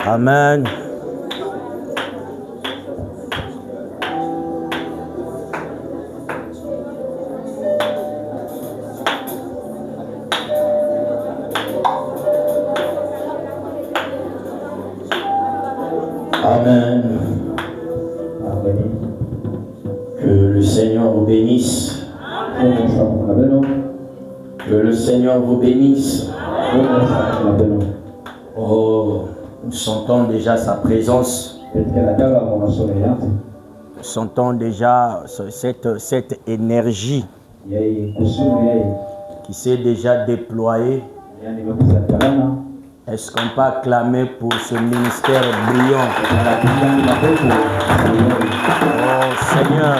Amen. Amen. Que le Seigneur vous bénisse. Que le Seigneur vous bénisse. Oh, nous sentons déjà sa présence. Nous sentons déjà cette énergie qui s'est déjà déployée. Est-ce qu'on peut acclamer pour ce ministère brillant? Oh Seigneur,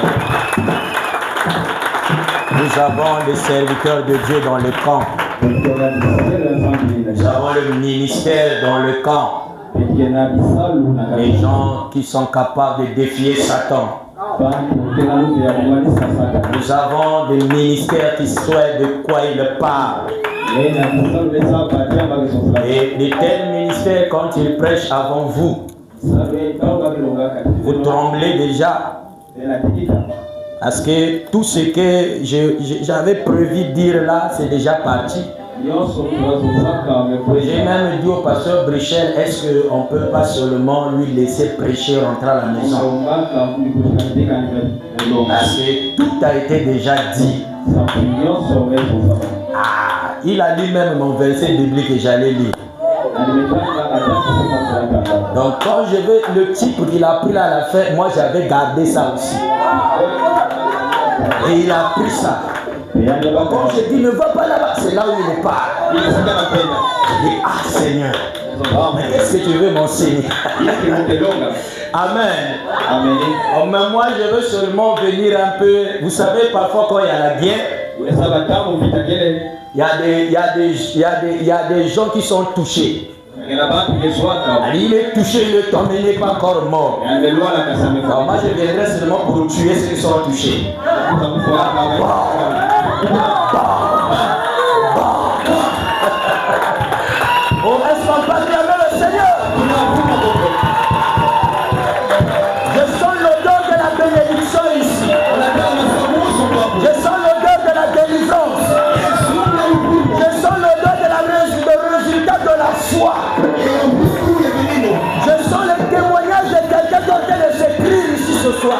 nous avons des serviteurs de Dieu dans le camp. Nous avons le ministère dans le camp. Les gens qui sont capables de défier Satan. Nous avons des ministères qui souhaitent de quoi il parle. Et de tels ministères, quand ils prêchent avant vous, vous tremblez déjà. Parce que tout ce que j'avais prévu de dire là, c'est déjà parti. J'ai même dit au pasteur Brichel, est-ce qu'on ne peut pas seulement lui laisser prêcher, rentrer à la maison? Parce que tout a été déjà dit. Ah, il a lu même mon verset biblique que j'allais lire. Donc quand je veux le type qu'il a pris là à la fin, moi j'avais gardé ça aussi. Et il a pris ça. Donc quand je dis ne va pas là-bas, c'est là où il part. Il dit ah Seigneur, mais qu'est-ce que tu veux m'enseigner? Amen. Amen. Oh, mais moi je veux seulement venir un peu. Vous savez parfois quand il y a la guerre, il y a des gens qui sont touchés. Il est touché, il est tombé, il n'est pas encore mort. Alors moi je viendrai seulement pour tuer ceux qui sont touchés. Oh, est-ce qu'on peut acclamer le Seigneur? Je sens l'odeur de la bénédiction ici. Je sens l'odeur de la délivrance. Je sens l'odeur de le résultat de la foi. Je sens le témoignage de quelqu'un qui est en train de s'écrire ici ce soir.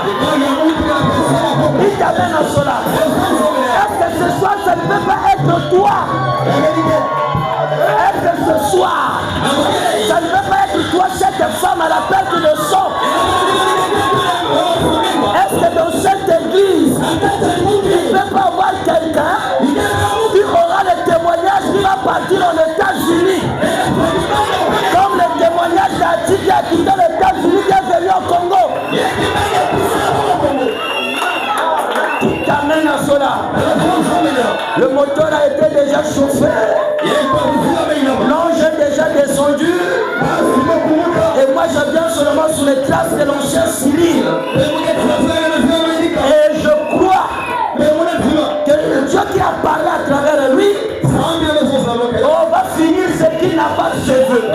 Il t'amène à cela. Est-ce que ce soir ça ne peut pas être toi? Est-ce que ce soir ça ne peut pas être toi, cette femme à la perte de sang? Est-ce que dans cette église il ne peut pas avoir quelqu'un qui aura le témoignage qui va partir aux États-Unis? Comme le témoignage d'Adi qui a quitté les États-Unis, qui est venu au Congo. Qui t'amène à cela? Le moteur a été déjà chauffé. L'ange est déjà descendu. Et moi je viens seulement sur les traces de l'ancien Cyril. Et je crois que le Dieu qui a parlé à travers lui, on va finir ce qui n'a pas de cheveux.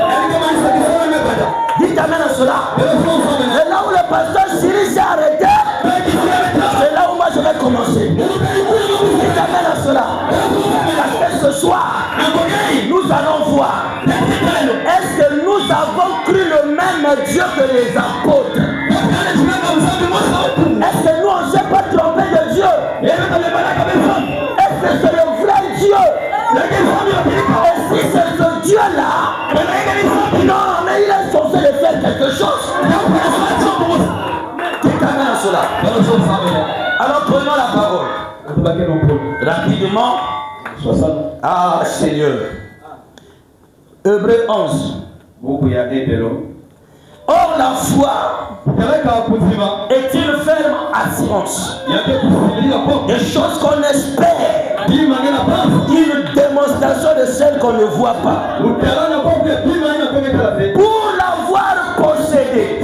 Dites amen à cela. Et là où le pasteur Cyril s'est arrêté, c'est là où moi je vais commencer. Dites amen à cela. Parce que ce soir, nous allons voir. Est-ce que nous avons cru le même Dieu que les apôtres? Est-ce que nous on ne s'est pas trompé de Dieu? Est-ce que c'est le vrai Dieu? Et si c'est ce Dieu-là, non, mais il est censé de faire quelque chose. Qui t'amène à cela? Alors prenons la parole. Rapidement. Ah Seigneur. Hébreux 11. Or la foi est une ferme assurance des choses qu'on espère, une démonstration de celles qu'on ne voit pas. Pour l'avoir possédé,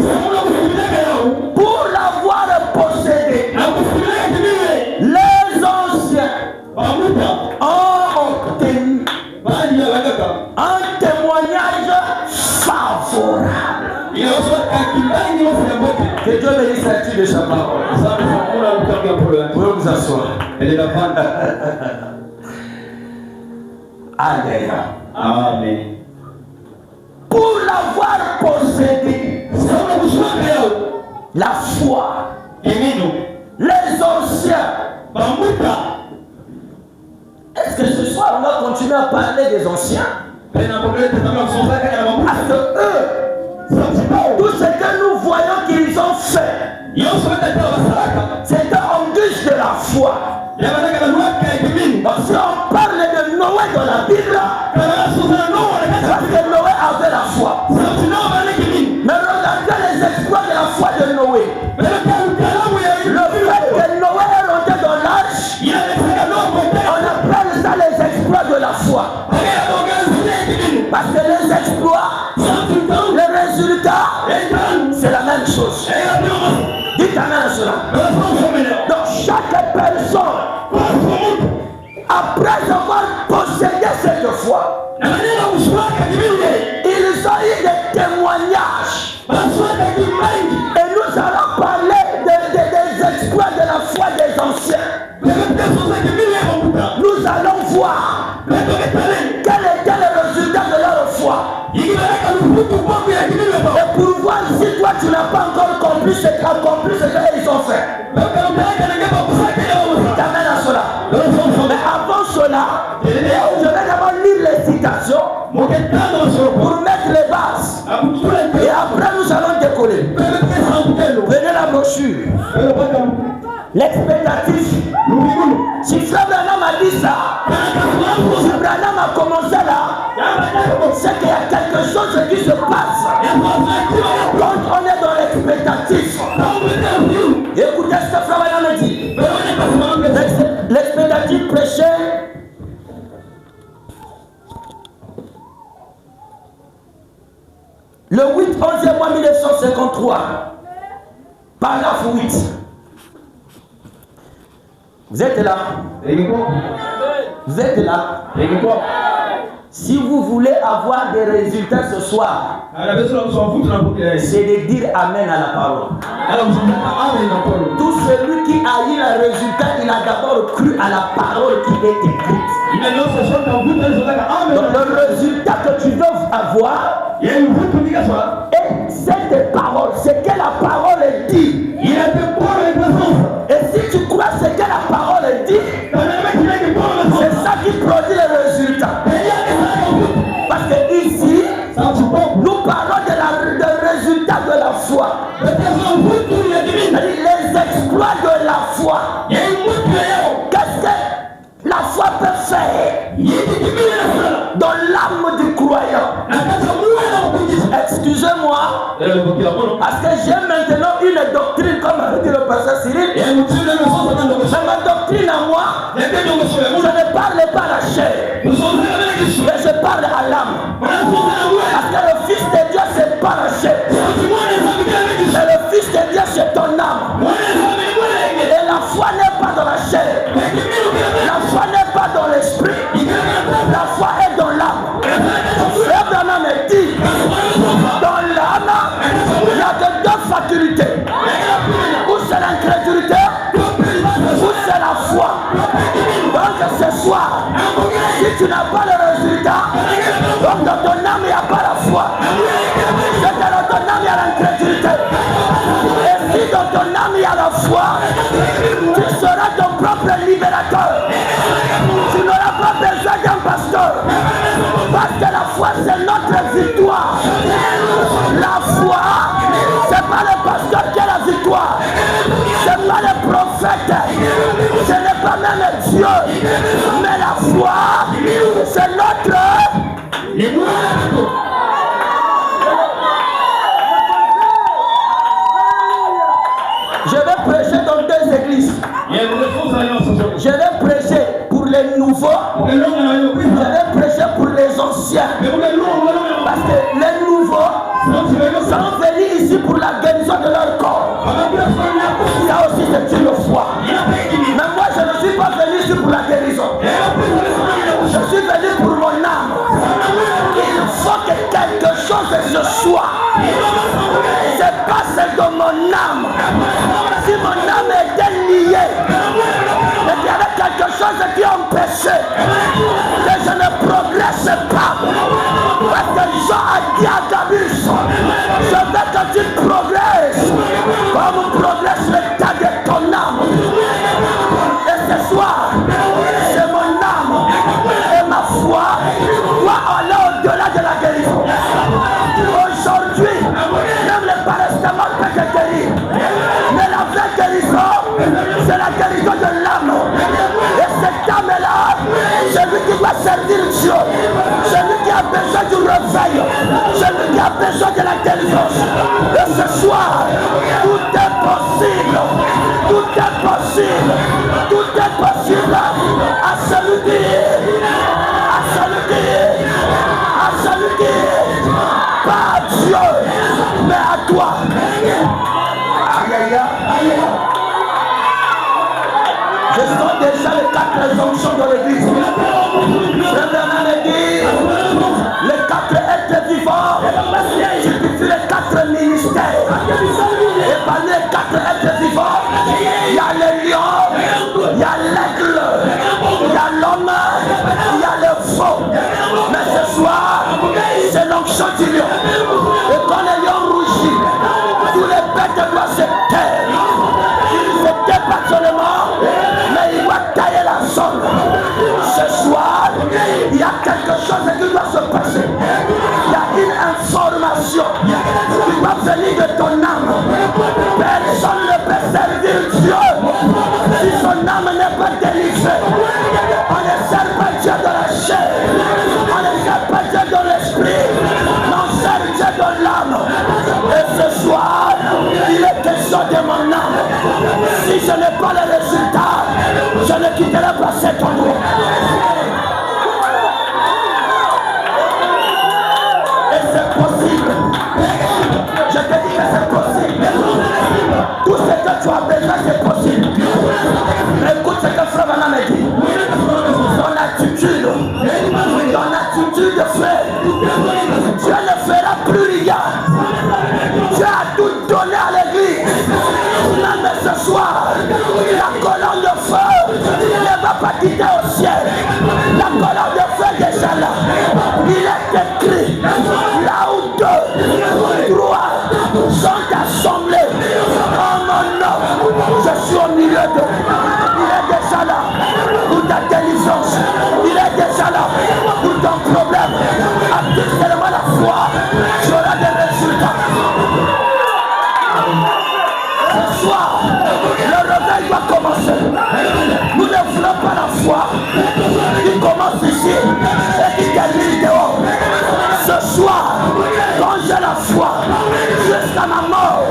les anciens ont obtenu un témoignage favorable. Que Dieu bénisse la vie de sa parole. Vous pouvez vous asseoir. Alléluia. Amen. Pour l'avoir possédé, la foi, les anciens. Est-ce que ce soir on va continuer à parler des anciens? Parce que eux, tout ce que nous voyons qu'ils ont fait, c'était en guise de la foi. Si on parle de Noé dans la Bible, parce que Noé avait la foi. Mais regardez les exploits de la foi de Noé. Le fait que Noé est rentré dans l'arche, on appelle ça les exploits de la foi. Parce que les exploits, les résultats, c'est la même chose. Dites amen à cela. Donc chaque personne, après avoir possédé cette foi, ils ont eu des témoignages. Et nous allons parler des exploits de la foi des anciens. Nous allons voir quel était le résultat de leur foi. Et pour voir si toi tu n'as pas encore accompli ce qu'ils ont fait. T'amènes à cela. Mais avant cela, je vais d'abord lire les citations pour mettre les bases. Et après nous allons décoller. Prenez la brochure. L'expectatif. Si Frère Branham a dit ça, si Branham a commencé là, c'est qu'il y a quelque chose qui se passe. Quand on est dans l'expectatif, écoutez ce que Frère Branham dit. L'expectatif prêché. Le 8-11e mois 1953, paragraphe 8. Vous êtes là? Vous êtes là? Si vous voulez avoir des résultats ce soir, c'est de dire Amen à la parole. Tout celui qui a eu le résultat, il a d'abord cru à la parole qui est écrite. Donc le résultat que tu veux avoir, et cette parole, c'est que la parole dit. Et si tu crois ce que la parole dit, c'est ça qui produit le résultat. Parce que ici, nous parlons de résultat de la foi. Les exploits de la foi. Qu'est-ce que la foi peut faire dans l'âme du croyant? Excusez-moi, parce que j'ai maintenant une doctrine, comme a dit le pasteur Cyril. Mais ma doctrine à moi, je ne parle pas à la chair, mais je parle à l'âme. Parce que le Fils de Dieu, c'est pas la chair, mais le Fils de Dieu, c'est ton âme. Et la foi n'est pas dans la chair, la foi n'est pas dans l'esprit, la foi est dans l'âme. Frère Branham me dit, dans l'âme, il y a que deux facultés. Ou c'est l'incrédulité, ou c'est la foi. Donc ce soir, si tu n'as pas le résultat, donc dans ton âme, il n'y a pas la foi. C'est que dans ton âme, il y a l'incrédulité. Et si dans ton âme, il y a la foi, tu seras ton propre libérateur. Tu n'auras pas besoin d'un pasteur. Parce que la foi, c'est notre victoire. La foi, c'est pas le pasteur qui a la victoire. C'est pas le prophète. Ce n'est pas même Dieu. Mais la foi, c'est notre... Je vais prêcher dans deux églises. Je vais prêcher pour les nouveaux. Je vais prêcher pour les anciens. Parce que les nouveaux sont venus ici pour la guérison de leur corps. Ça aussi c'est une foi. Mais moi je ne suis pas venu ici pour la guérison. Je suis venu pour mon âme. Il faut que quelque chose ce soir. C'est pas celle de mon âme. Si mon âme était liée, et qu'il y avait quelque chose qui empêchait que je ne progresse pas. Parce que Jean a dit à Gabus, je veux que tu progresses comme progresse l'état de ton âme. Et ce soir, c'est mon âme et ma foi doit aller au-delà de la guérison. Aujourd'hui, même le paracétamol peut te guérir. Mais la vraie guérison, c'est la guérison de l'âme. Et cette âme-là, c'est lui qui doit servir Dieu. C'est lui qui a besoin du réveil. C'est lui qui a besoin de la délivrance. Et ce soir, tout est possible. Tout est possible. Tout est possible à celui qui, pas à Dieu, mais à toi. Aïe, aïe, aïe. Je sens déjà les 4 onctions de l'église. Frère Bernard dit, les 4 êtres vivants signifient les 4 ministères. Et parmi les 4 êtres vivants, il y a le lion, il y a l'aigle, il y a l'homme, il y a le faux. Mais ce soir, c'est l'onction du lion. Et quand le lion rougit, tous les bêtes doivent se taire. Il ne se tait pas seulement, mais il doit tailler la zone. Ce soir, il y a quelque chose qui doit se passer. Il y a une information qui doit venir de ton âme. Personne ne peut servir Dieu si son âme n'est pas délivrée. On ne sert pas Dieu de la chair, on ne sert pas Dieu de l'esprit, mais on sert Dieu de l'âme. Et ce soir, il est question de mon âme. Si je n'ai pas le résultat, je ne quitterai pas cet endroit. Et c'est possible. Je te dis que c'est possible. Tout ce que tu as besoin, c'est possible. Écoute ce que Frère Bana me dit. Ton attitude, frère, Dieu ne fera plus rien. Dieu a tout donné à l'église. Même ce soir, la colonne de feu ne va pas quitter au ciel. La colonne de feu est déjà là. Il est écrit, là où 2, 3 sont assemblés en mon nom, je suis au milieu d'eux. Il est déjà là pour ta délivrance. Il est déjà là pour ton problème. Active seulement la foi, tu auras des résultats. Ce soir, le réveil doit commencer. Nous ne voulons pas la foi qui commence ici et qui termine dehors. Ce soir, quand j'ai la foi, jusqu'à ma mort,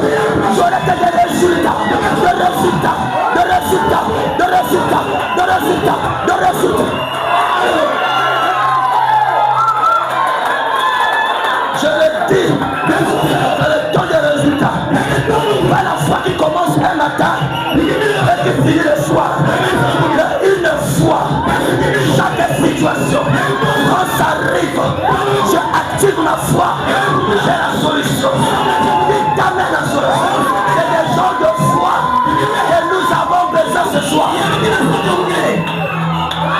j'aurai que des résultats, des résultats, des résultats, des résultats, des résultats, des résultats. Je le dis, c'est le temps des résultats. Pas la foi qui commence un matin et qui finit le soir. Une fois, chaque situation, quand ça arrive, je active ma foi, j'ai la solution. Il t'amène la solution. C'est des gens de foi et nous avons besoin ce soir.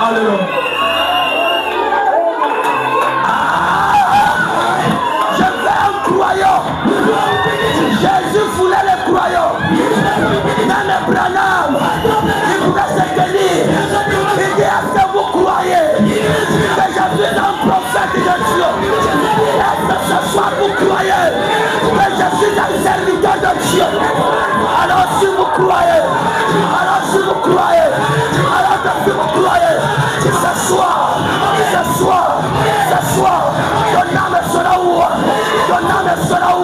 Alléluia. Jésus voulait les croyants. Dans le Branham, il pouvait se tenir. Il dit, est-ce que vous croyez que je suis un prophète de Dieu? Est-ce que ce soir vous croyez que je suis un serviteur de Dieu? Alors si vous croyez, ce soir, ton âme sera où? Ton âme sera où?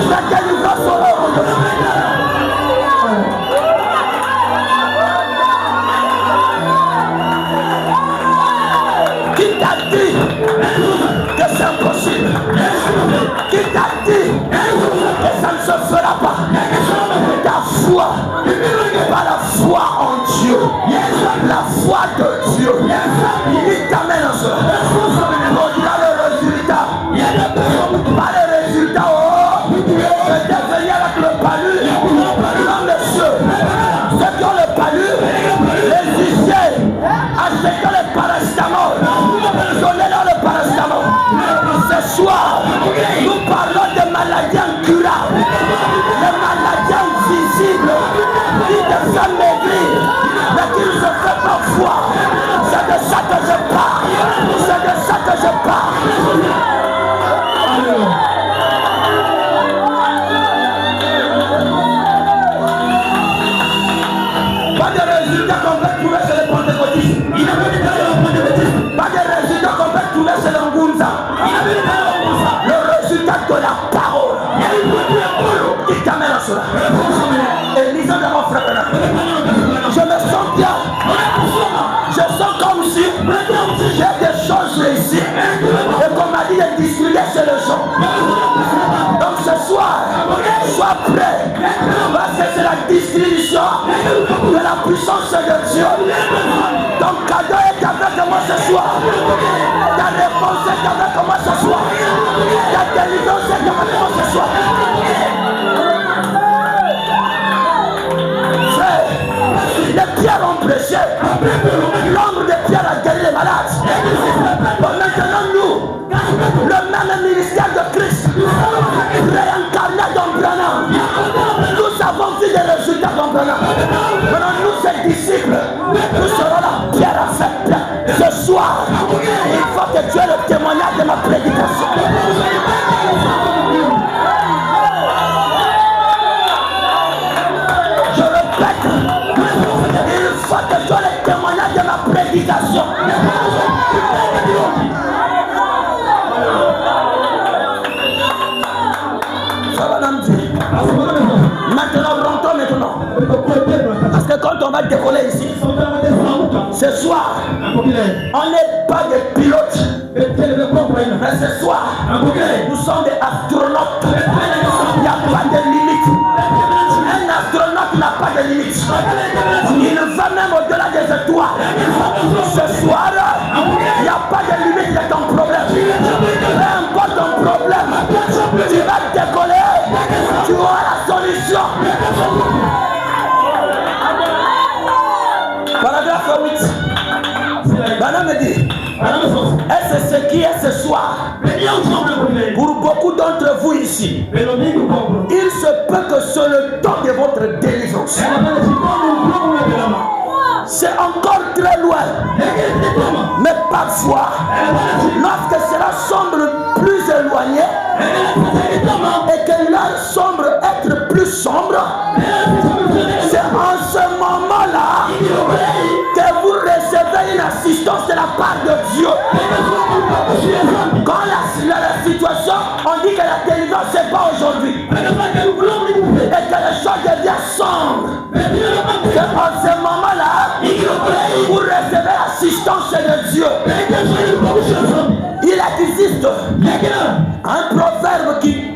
La délivrance sera où? Qui t'a dit que c'est impossible? Qui t'a dit que ça ne se fera pas? Ta foi, pas la foi en Dieu, la foi de Dieu, il t'amène à cela. On a le résultat, pas résultat, c'était venir avec le palu. Non, monsieur, ceux qui ont le palu, résister à ce que le paracétamol, donnez-leur le paracétamol. Ce soir, nous parlons de maladies incurables, de maladies invisibles, qui te font maigrir, mais qui ne se fait pas voir. C'est de ça que je parle. C'est de ça que je parle. Pas de résultats qu'on peut trouver chez les pentecôtistes. Pas de résultats qu'on peut trouver chez les Ngunza. Le résultat de la parole qui t'amène à cela. Et lisons de mon frère. Je me sens bien. Je sens comme si j'ai des choses ici. Et qu'on m'a dit de distribuer chez les gens. Donc ce soir, sois prêt. Parce que c'est la distribution de la puissance de Dieu. Ton cadeau est avec moi ce soir. Ta réponse est avec moi ce soir. Ta délivrance est avec moi ce soir. Les pierres ont prêché. L'ombre des pierres a guéri les malades. Bon, maintenant nous, le même ministère de Christ, réincarné dans Branham, nous avons vu des résultats dans Branham. Maintenant nous, ces disciples, nous serons la pierre à faire plein. Ce soir, il faut que Dieu ait le témoignage de ma prédication. Je répète, il faut que Dieu ait le témoignage de ma prédication. Ça va nous dire. Maintenant, rentrons maintenant. Parce que quand on va décoller ici, ce soir, on n'est pas des pilotes. Mais ce soir, nous sommes des astronautes. Il n'y a pas de limite. Un astronaute n'a pas de limite. Il va même au-delà des étoiles. Ce soir, il n'y a pas de limite de ton problème. Peu importe ton problème, tu vas décoller. Tu auras la solution. Paragraphe 8. Madame me dit, est-ce ce qui est ce soir? Pour beaucoup d'entre vous ici, il se peut que c'est le temps de votre délivrance. C'est encore très loin. Mais parfois, lorsque cela semble plus éloigné et que l'heure semble être plus sombre, c'est en ce moment-là que vous recevez une assistance de la part de Dieu. Quand la situation, on dit que la délivrance c'est pas aujourd'hui et que les choses deviennent sombres, c'est en ce moment-là vous recevez l'assistance de Dieu. Il existe un proverbe qui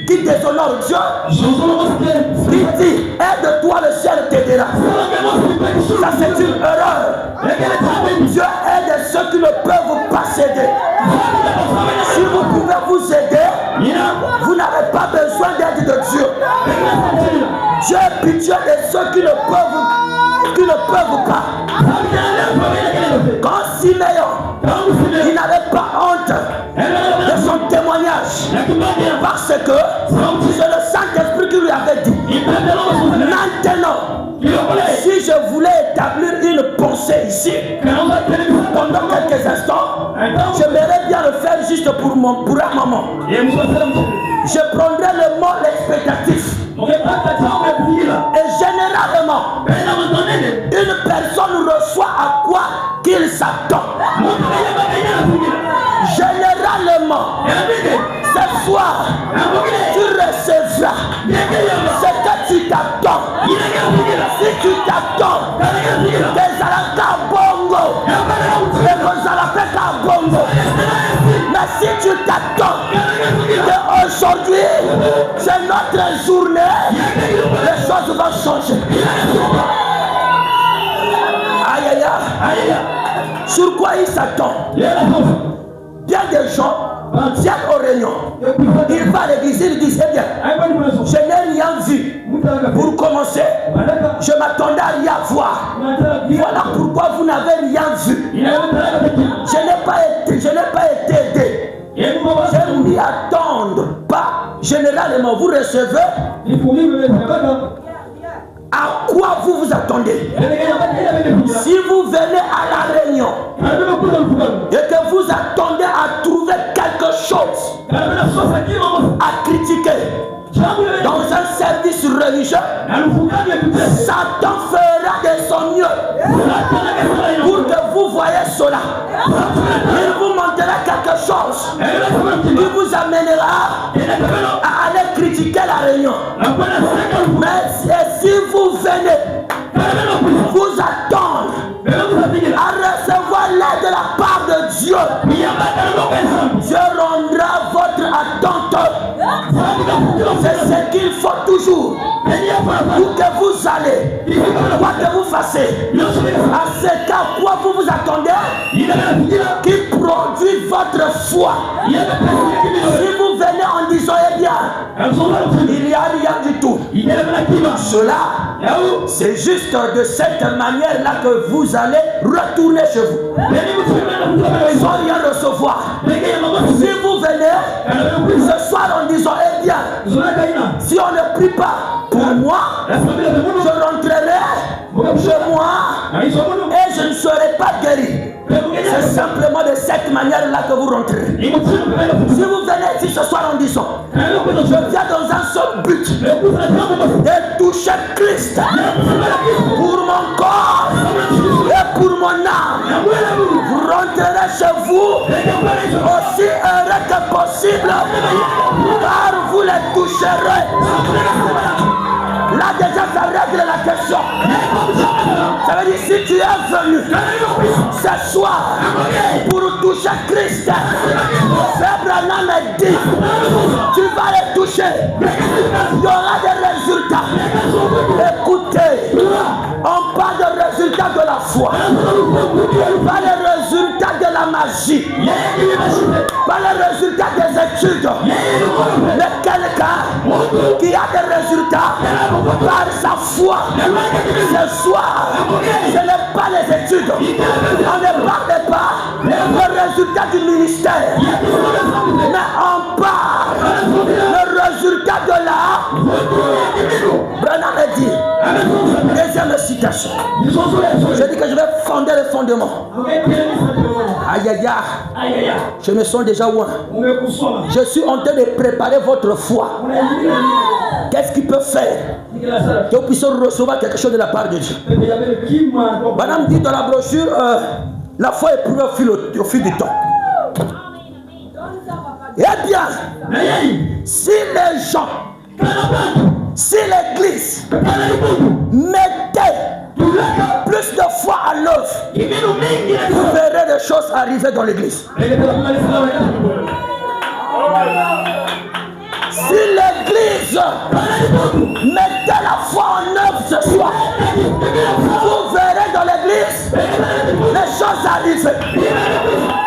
déshonore Dieu, qui dit aide-toi, le ciel t'aidera. Ça c'est une erreur. Dieu aide ceux qui ne peuvent pas s'aider. Si vous pouvez vous aider, vous n'avez pas besoin d'aide de Dieu. Dieu est pitié de ceux qui ne peuvent pas. Quand Siméon, il n'avait pas honte de son témoignage, parce que c'est le Saint-Esprit qui lui avait dit. Maintenant, si je voulais établir une pensée ici, pendant quelques instants, j'aimerais bien le faire juste pour un moment. Je prendrai le mot expectatif. Et généralement, une personne reçoit à quoi qu'il s'attend. Généralement, ce soir, tu recevras ce que tu t'attends. Si tu t'attends des alaka bongo, des alaka bongo. Mais si tu t'attends qu'aujourd'hui, c'est notre journée, les choses vont changer. Aïe aïe aïe. Sur quoi il s'attend? Bien des gens viennent aux réunions. Il va à l'église, il dit, eh bien, je n'ai rien vu. Pour commencer, je m'attendais à rien voir. Voilà pourquoi vous n'avez rien vu. Je n'ai pas été aidé. Je ne m'y attendre pas. Généralement, vous recevez. À quoi vous vous attendez? Si vous venez à la réunion et que vous attendez à trouver quelque chose à critiquer dans un service religieux, Satan fera de son mieux pour que vous voyez cela. Il vous montrera quelque chose qui vous amènera à aller critiquer la réunion. Mais si vous venez vous attendre à recevoir l'aide de la part de Dieu, Dieu rendra votre attente. C'est ce qu'il faut toujours. Où que vous allez, quoi que vous fassiez, à ce qu'à quoi vous vous attendez, qui produit votre foi. Si vous venez en disant, eh bien, il n'y a rien du tout. Cela, c'est juste de cette manière-là que vous allez retourner chez vous, sans rien recevoir. Si vous venez ce soir en disant, eh bien, si on ne prie pas pour moi, je rentrerai chez moi et je ne serai pas guéri. C'est simplement de cette manière-là que vous rentrez. Si vous venez ici ce soir en disant, je viens dans un seul but, de toucher Christ pour mon corps et pour mon âme, vous rentrerez chez vous aussi heureux que possible, car vous les toucherez. Là déjà ça règle la question. Ça veut dire si tu es venu ce soir pour toucher Christ, Frère Branham me dit, tu vas les toucher. Il y aura des résultats. Écoutez, on parle de résultats de la foi, pas les résultats de la magie, pas les résultats des études, mais quelqu'un qui a des résultats par sa foi. Ce soir, ce n'est pas les études. On ne parle pas des résultats du ministère, mais on parle des résultats de la. Branham a dit, deuxième citation. Je dis que je vais fonder le fondement. Aïe aïe aïe. Je me sens déjà loin. Je suis en train de préparer votre foi. Qu'est-ce qu'il peut faire que vous puissiez recevoir quelque chose de la part de Dieu? Madame dit dans la brochure, la foi est éprouvée au fil du temps. Eh bien, si les gens, si l'église mettait plus de foi à l'œuvre, vous verrez des choses arriver dans l'église. Si l'église mettait la foi en œuvre ce soir, vous verrez dans l'église les choses arrivent.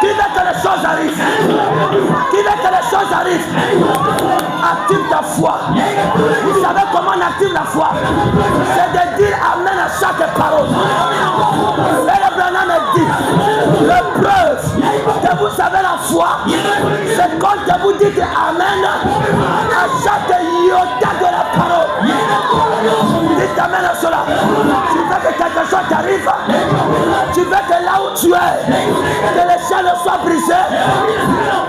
Qui veut que les choses arrivent? Qui veut que les choses arrivent? Active ta foi. Vous savez comment on active la foi? C'est de dire amen à chaque parole. Et le Branham me dit, la preuve que vous avez la foi, c'est quand vous dites amen à chaque iota de la parole. Dites amen à cela. Tu veux que quelque chose t'arrive? Tu veux que là où tu es, que les chaînes soient brisées?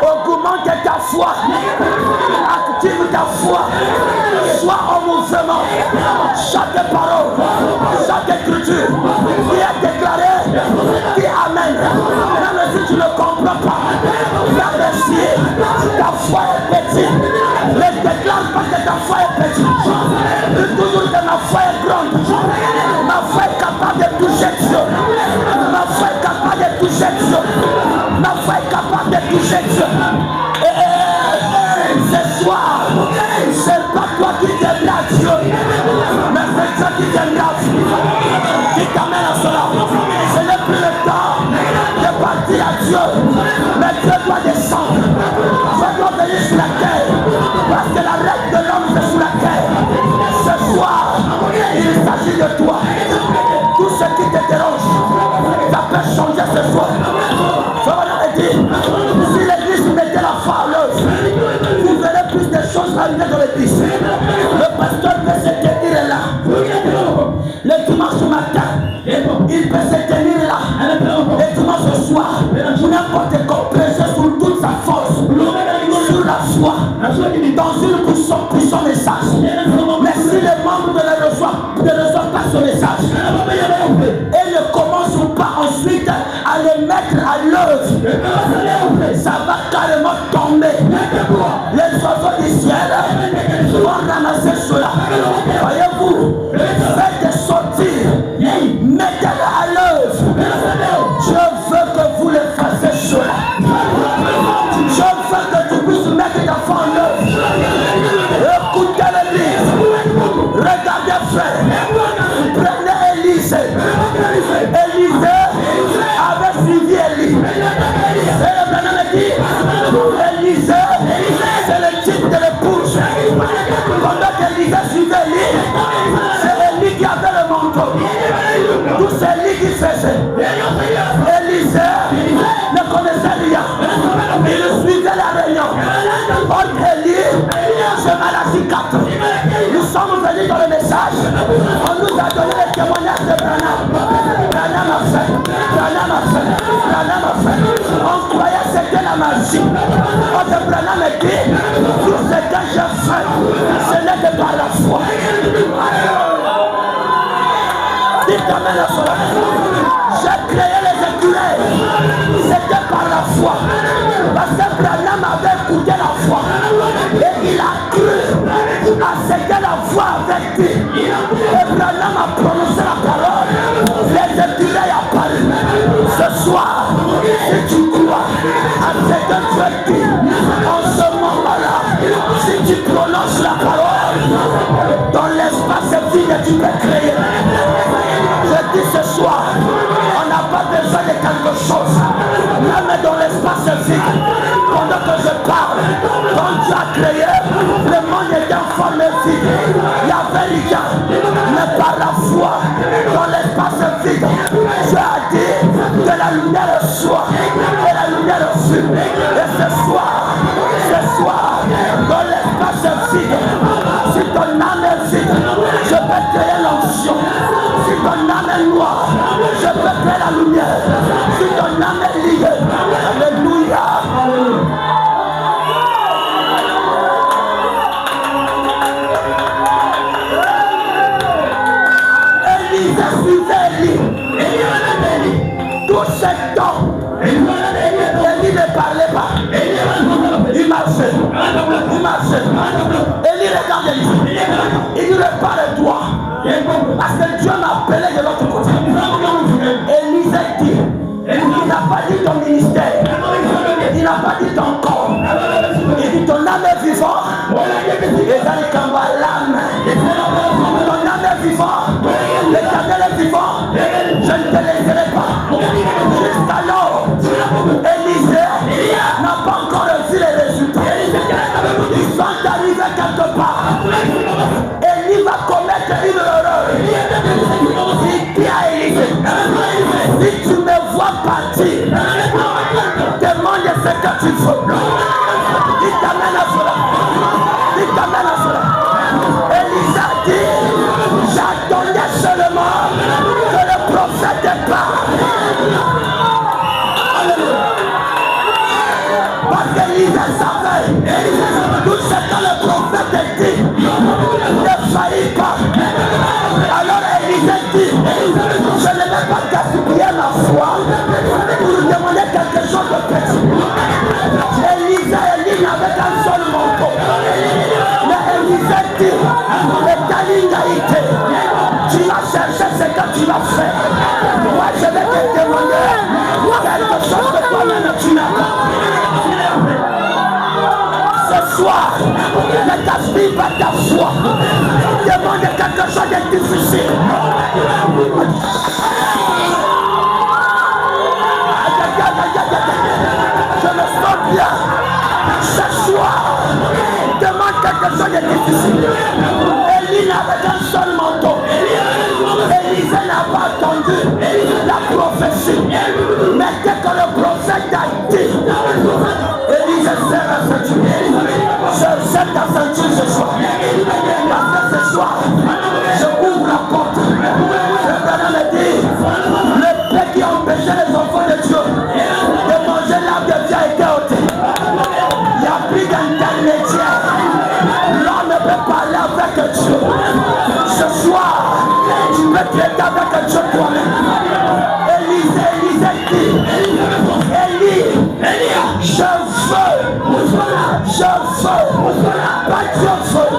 Augmente ta foi. Active ta foi. Sois en mouvement. Chaque parole, chaque écriture qui est déclarée, qui amène. Même si tu ne comprends pas, merci. Ta foi est petite. Ne déclare pas que ta foi est petite. Dis toujours que ma foi est grande. Ma foi est capable de toucher Dieu. Ma foi est capable de toucher Dieu. Ma foi est capable de toucher Dieu. Ce soir, c'est pas toi qui t'aimeras Dieu, mais c'est Dieu qui t'aimera. Qui t'amène à cela. Ce n'est plus le temps de partir à Dieu, mais Dieu doit descendre. arriver dans l'église. Le pasteur peut se tenir là. Le dimanche matin, il peut se tenir là. Le dimanche soir, n'importe quoi, prêcher sur toute sa force, sur la foi, dans une puissant message. Mais si les membres ne reçoivent pas ce message, et ne commencent pas ensuite à le mettre à l'œuvre, ça va carrément tomber. Les oiseaux du ciel vont ramasser cela. Voyez-vous, faites sortir, mettez-le à l'œuvre. Je veux que vous le fassiez cela. Je veux que tu puisses mettre ta foi en œuvre. Écoutez l'église. Regardez frère. Prenez Élisée. Élisée avait suivi Élie. Et le Branham dit, Élisée, c'est le type de l'épouse. Pendant qu'Élisée suivait Élie, c'est Élie qui avait le manteau. Tout c'est Élie qui faisait. Élisée ne connaissait rien. Il suivait la réunion. Or Élie, c'est Malachi 4. Nous sommes venus dans le message. On nous a donné le témoignage de Branham. Branham a fait. Branham a fait. Branham a fait. On croyait que c'était la magie. Quand Branham a dit, tout ce que j'ai fait, ce n'est que par la foi. Dites-moi la foi. J'ai créé les écureuils. C'était par la foi. Parce que Branham avait écouté la foi. Et il a cru à ce que la foi avait dit. Et Branham a prononcé la parole. Les écureuils apparus. Ce soir, si tu crois à ce que tu as dit, en ce moment-là, si tu prononces la parole, dans l'espace vide, tu peux créer. Je dis ce soir, on n'a pas besoin de quelque chose. Même dans l'espace vide, pendant que je parle, quand Dieu a créé, le monde était en forme vide. Il y avait rien, mais par la foi, dans l'espace vide, Dieu a dit que la lumière soit, et la lumière fut. Et ce soir, dans l'espace vide, si ton âme est vide, je peux créer l'onction. Si ton âme est noire, je peux créer la lumière. Si ton âme est liée, alléluia. Élisée suivait Élie. Tout ce temps, Élie ne parlait pas. Il marchait. Élie regarde Élie. Il lui parle de toi. Parce que Dieu m'a appelé de l'autre côté. Élisée dit, il n'a pas dit ton ministère, il n'a pas dit ton corps, il dit ton âme est vivante. Et dans le combat, l'âme, ton âme est vivante, l'Éternel est vivant, je ne te laisserai pas. Jusqu'alors, Élisée n'a pas encore vu les résultats. Ils sont arrivés quelque part. Élie va commettre une erreur. Il dit à Élisée, si tu me vois partir, demande ce que tu veux. Il t'amène à cela. Élisée a dit, j'attendais seulement que le prophète parle. Parce qu'Élisée savait, tout ce que le prophète dit, ne faillit pas. Alors Élisée dit, je ne vais pas gaspiller ma foi pour demander quelque chose de petit. Élie n'avait qu'un seul manteau. Mais Élisée dit, tu vas chercher ce que tu vas faire. Moi je vais te demander quelque chose que toi-même tu n'as pas. Ce soir, ne gaspille pas ta foi. Demande quelque chose de difficile. Je me sens bien. Ce soir, demande quelque chose de difficile. Élie n'avait qu'un seul manteau. Élisée n'a pas attendu la prophétie. Mais dès que le prophète a dit, Élisée s'est réfléchi. ta ceinture ce soir. Parce que ce soir, je ouvre la porte. Le Père me dit, le paix qui empêchait les enfants de Dieu de manger l'arbre de Dieu a été ôté. Il n'y a plus d'intermédiaire. L'homme ne peut parler avec Dieu. Ce soir, tu peux traiter avec Dieu toi-même. Élie dit, Élie, je veux, pas Dieu veut.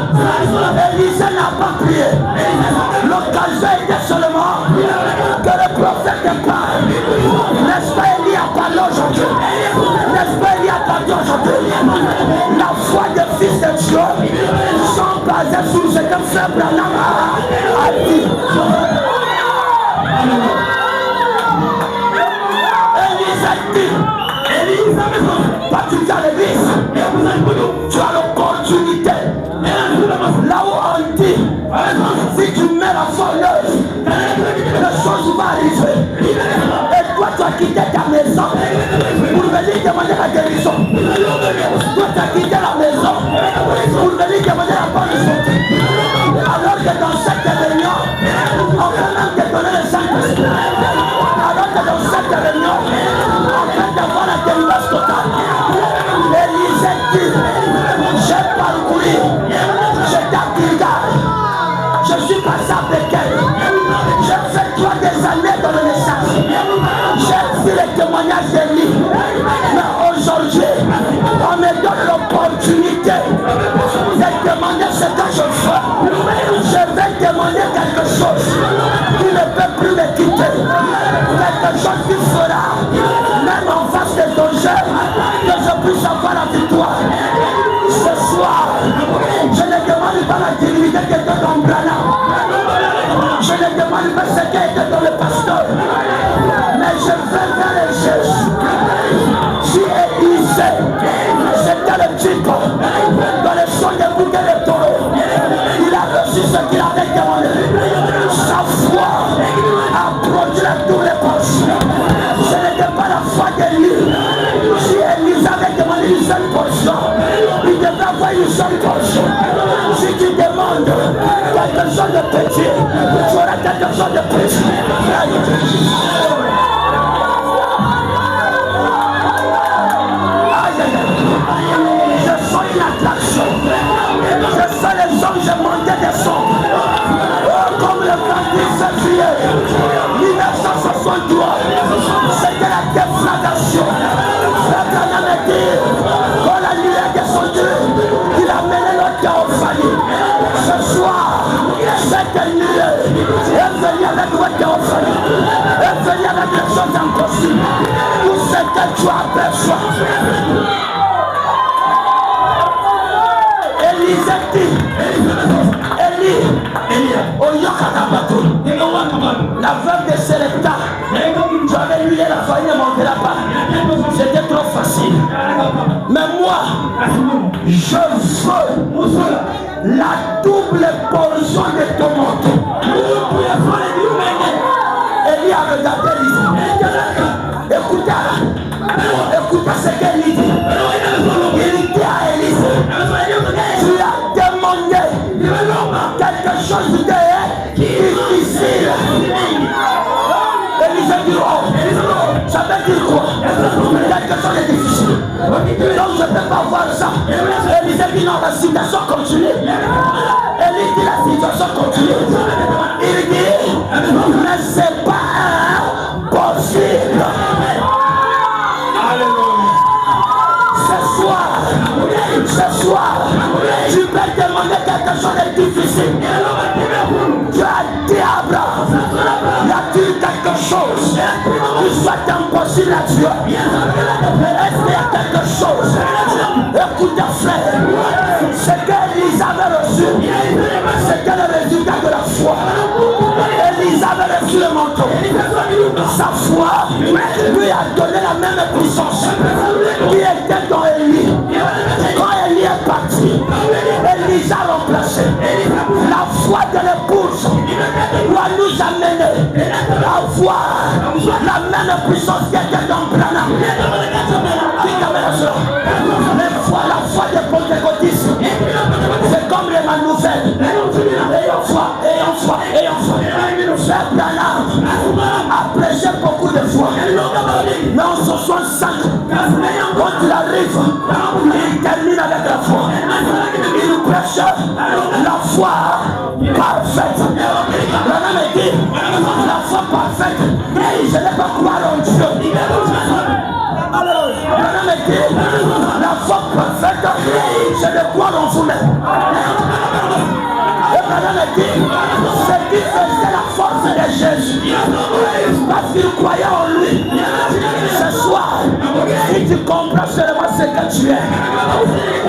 Élisée n'a pas prié. L'occasion était seulement que le prophète parle. N'est-ce pas Élie a parlé aujourd'hui? N'est-ce pas Élie a parlé aujourd'hui? La foi des fils de Dieu sont basées sur ce que Frère Branham a dit. Quand tu viens à l'église, tu as l'opportunité. Là où on dit, si tu mets la foi en œuvre, les choses vont arriver. Et toi, tu as quitté ta maison pour venir demander la guérison. Toi, tu as quitté la maison pour venir demander la bonne santé. Alors que dans cette réunion, on peut même te donner le Saint-Esprit. Alors que dans cette réunion, on peut d'avoir la délivrance totale. Élisée dit, j'ai parcouru, j'étais à Gilgal, je suis passé à Bethel, j'ai fait 3 années dans le message, j'ai vu les témoignages d'Élie, mais aujourd'hui, on me donne l'opportunité de demander ce que je fais. Je vais demander quelque chose qui ne peut plus me quitter, quelque chose qui fera, même en face des dangers, que je puisse avoir la victoire. Ce soir, je ne demande pas la divinité qui était dans Branham. Je ne demande pas ce qui était dans le pasteur. Mais je vais vers les Jésus. Si Élisée, c'était le type dans les champs de bouquets de taureaux, il a reçu ce qu'il avait demandé. Sa foi a produit la double portion. Ce n'était pas la foi d'Élie. Si Élisée avait demandé une seule portion, il devait avoir une seule portion. Si tu demandes quelque chose de petit, tu auras quelque chose de petit. Je sens une attraction. Je sens les anges monter des sons. Oh, comme le 26 février 1963, c'était la déflagration. Frère Branham a dit, quand la nuit est descendue, il a mené notre théophanie. Ce soir, cette nuit est venue avec votre théophanie. Est venue avec les choses impossibles. Tout ce que tu aperçois. Élisée dit, Élie, la veuve de Sélecta, j'avais lu la famille ne montera pas. C'était trop facile. Mais moi, je veux la double portion de ton manteau. Élie a regardé Élisée. Écoutez ce qu'Élie dit. Il dit à Élisée, tu as demandé quelque chose de difficile. Élisée dit, oh, ça veut dire quoi? Quelque chose de difficile. Donc je ne peux pas voir ça. Élisée dit, non, la situation continue. Élie dit, la situation continue. Il dit, mais c'est pas impossible. Ce soir, tu peux demander quelque chose de difficile. Tu as dit à Abraham, y a-t-il quelque chose qui soit impossible à Dieu? Est-ce qu'il y a quelque chose? Écoute frère, ce qu'Élisée avait reçu, c'était le résultat de la foi. Élisée avait reçu le manteau. Sa foi lui a donné la même puissance qui était dans Élie. Quand Élie est parti, Élisée a remplacé. La foi de l'épouse doit nous amener à voir la même puissance qui était dans Branham. Mais la foi des pentecôtistes comme les manouvettes. Ayons foi. Frère Branham a prêché beaucoup de fois. Mais en 65, quand il arrive, il termine avec la foi. Il nous prêche la foi parfaite. Branham dit, la foi parfaite, je ne vais pas croire en Dieu. Branham dit, la foi parfaite, je ne crois en vous-même. Et Branham dit, ce qui faisait la force de Jésus, parce qu'il croyait en lui. Ce soir, si tu comprends seulement ce que tu es,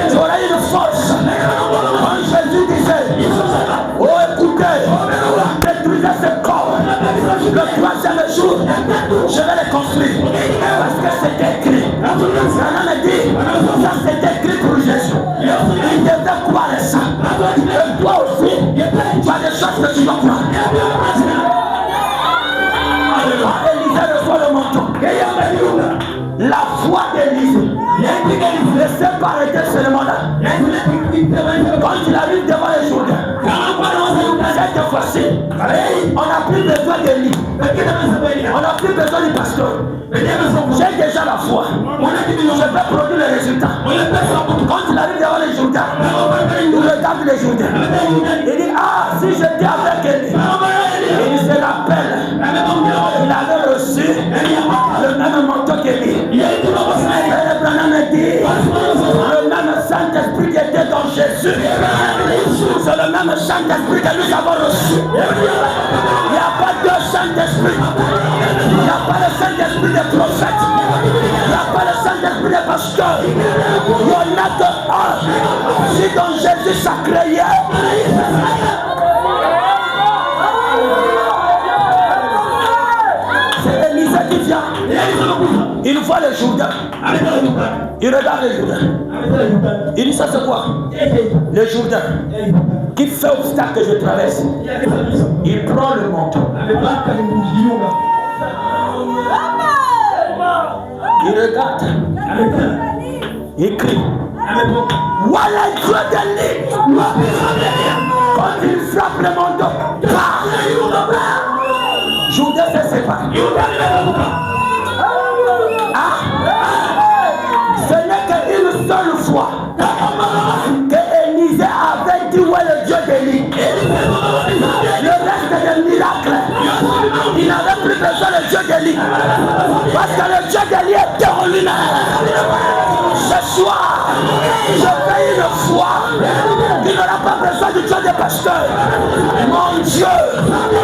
tu auras une force. Quand Jésus disait, oh écoutez, détruisez ce corps, le troisième jour, je vais le construire. Parce que c'est écrit. Branham dit, ça c'est écrit pour Jésus. Il devait croire ça. Et toi aussi, tu as des choses que tu dois croire. Élisée reçoit le manteau. La foi d'Élisée ne s'est pas arrêtée seulement là. Quand il arrive devant les Jourdains, cette fois-ci, on n'a plus besoin d'Élie. On n'a plus besoin du pasteur. J'ai déjà la foi. Je peux produire les résultats. Quand il arrive devant les Jourdains, il regarde les Jourdains. Il dit, ah, si j'étais avec Élie. Il se rappelle. Il avait reçu le même manteau qu'Élie. Et le Branham dit, le même Saint-Esprit qui était dans Jésus, c'est le même Saint-Esprit que nous avons reçu. Il n'y a pas deux Saint-Esprit. Il n'y a pas le Saint-Esprit des prophètes. Il n'y a pas le Saint-Esprit des pasteurs. Il n'y en a que un. Si dans Jésus ça créait, c'est Élisée qui vient. Il voit les Jourdains. Il regarde les Jourdains. Il dit, ça c'est quoi? Les Jourdains. Qui fait obstacle que je traverse? Il prend le manteau. Il regarde. Il crie. Voilà Dieu de l'île. Quand il frappe le manteau, Jourdain se sépare. Ce n'est qu'une seule fois que Élisée avait dit où est le Dieu d'Élie. Le reste des miracles, il n'avait plus besoin du Dieu d'Élie. Parce que le Dieu d'Élie était en lui-même. Ce soir, je fais une foi qui n'aura pas besoin du Dieu des pasteurs. Mon Dieu,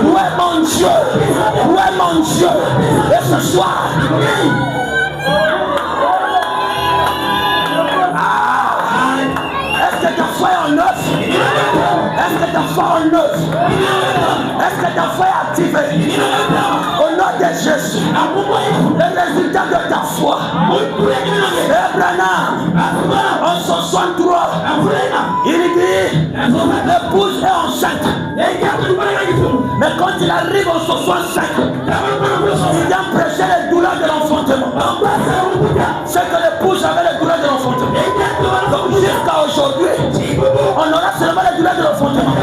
où est mon Dieu? Où est mon Dieu? Et ce soir, est-ce que ta foi est en œuvre? Est-ce que ta foi est en œuvre? Est-ce que ta foi est activée? Au nom de Jésus, le résultat de ta foi. Branham, en 63, il dit, l'épouse est enceinte. Mais quand il arrive en 65, il vient prêcher les douleurs de l'enfantement. C'est que l'épouse avait les douleurs de l'enfantement. Donc jusqu'à aujourd'hui, on aura seulement les douleurs de l'enfantement.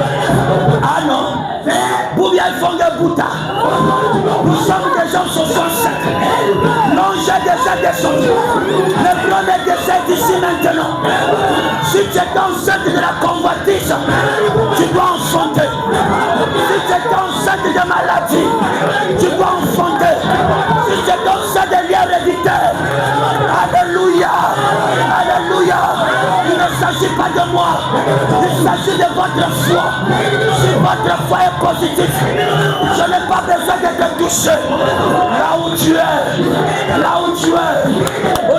Ah non, Boubia il faut des boutards. Nous sommes déjà en 65. Non, j'ai déjà descendu. Le premier décès d'ici maintenant. Si tu es enceinte de la convoitise, tu dois enfanter. Si tu es enceinte de maladie, tu dois enfanter. Si tu es enceinte de liens héréditaires, alléluia, alléluia. Il ne s'agit pas de moi, il s'agit de votre foi. Si votre foi est positive, je n'ai pas besoin de te toucher. Là où tu es, au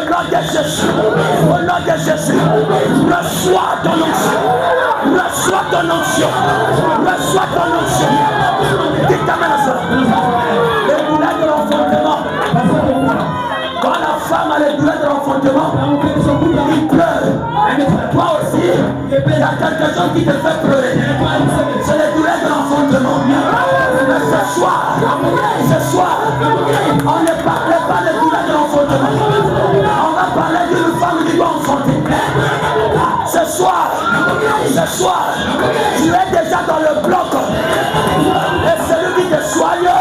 nom de Jésus, reçois ton onction, reçois ton onction, reçois ton onction. Qui t'amène à cela? Les douleurs de l'enfantement. Quand la femme a les douleurs de l'enfantement, il pleure. Toi aussi, il y a quelque chose qui te fait pleurer. C'est les douleurs de l'enfantement. Mais ce soir, on ne parle pas des douleurs de l'enfantement. On va parler d'une femme qui doit enfanter. Ce soir, Ce soir, tu es déjà dans le bloc. Et celui qui te soigne,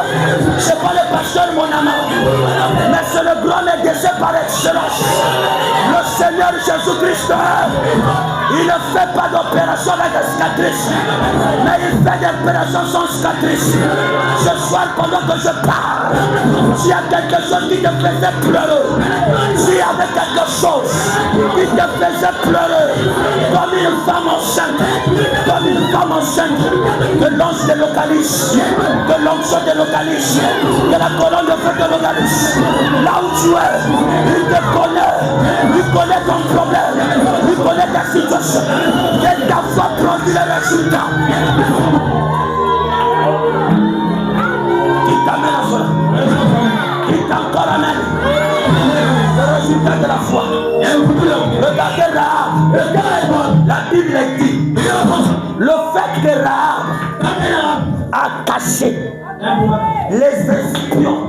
ce n'est pas le pasteur mon amant, mais c'est le grand médecin par excellence. Le Seigneur Jésus-Christ, il ne fait pas d'opération avec des cicatrices, mais il fait des opérations sans cicatrices. Ce soir, pendant que je parle, s'il y a quelque chose qui te faisait pleurer, s'il y avait quelque chose qui te faisait pleurer, comme une femme enceinte, que l'once te localise, que l'onction te localise, que la colonne de feu te localise. Là où tu es, il te connaît, il connaît ton problème, il connaît ta situation, et ta foi produit les résultats. Qui t'amène à cela, qui t'encore amène le résultat de la foi. Regardez Rahab, la Bible dit, le fait que Rahab a caché les espions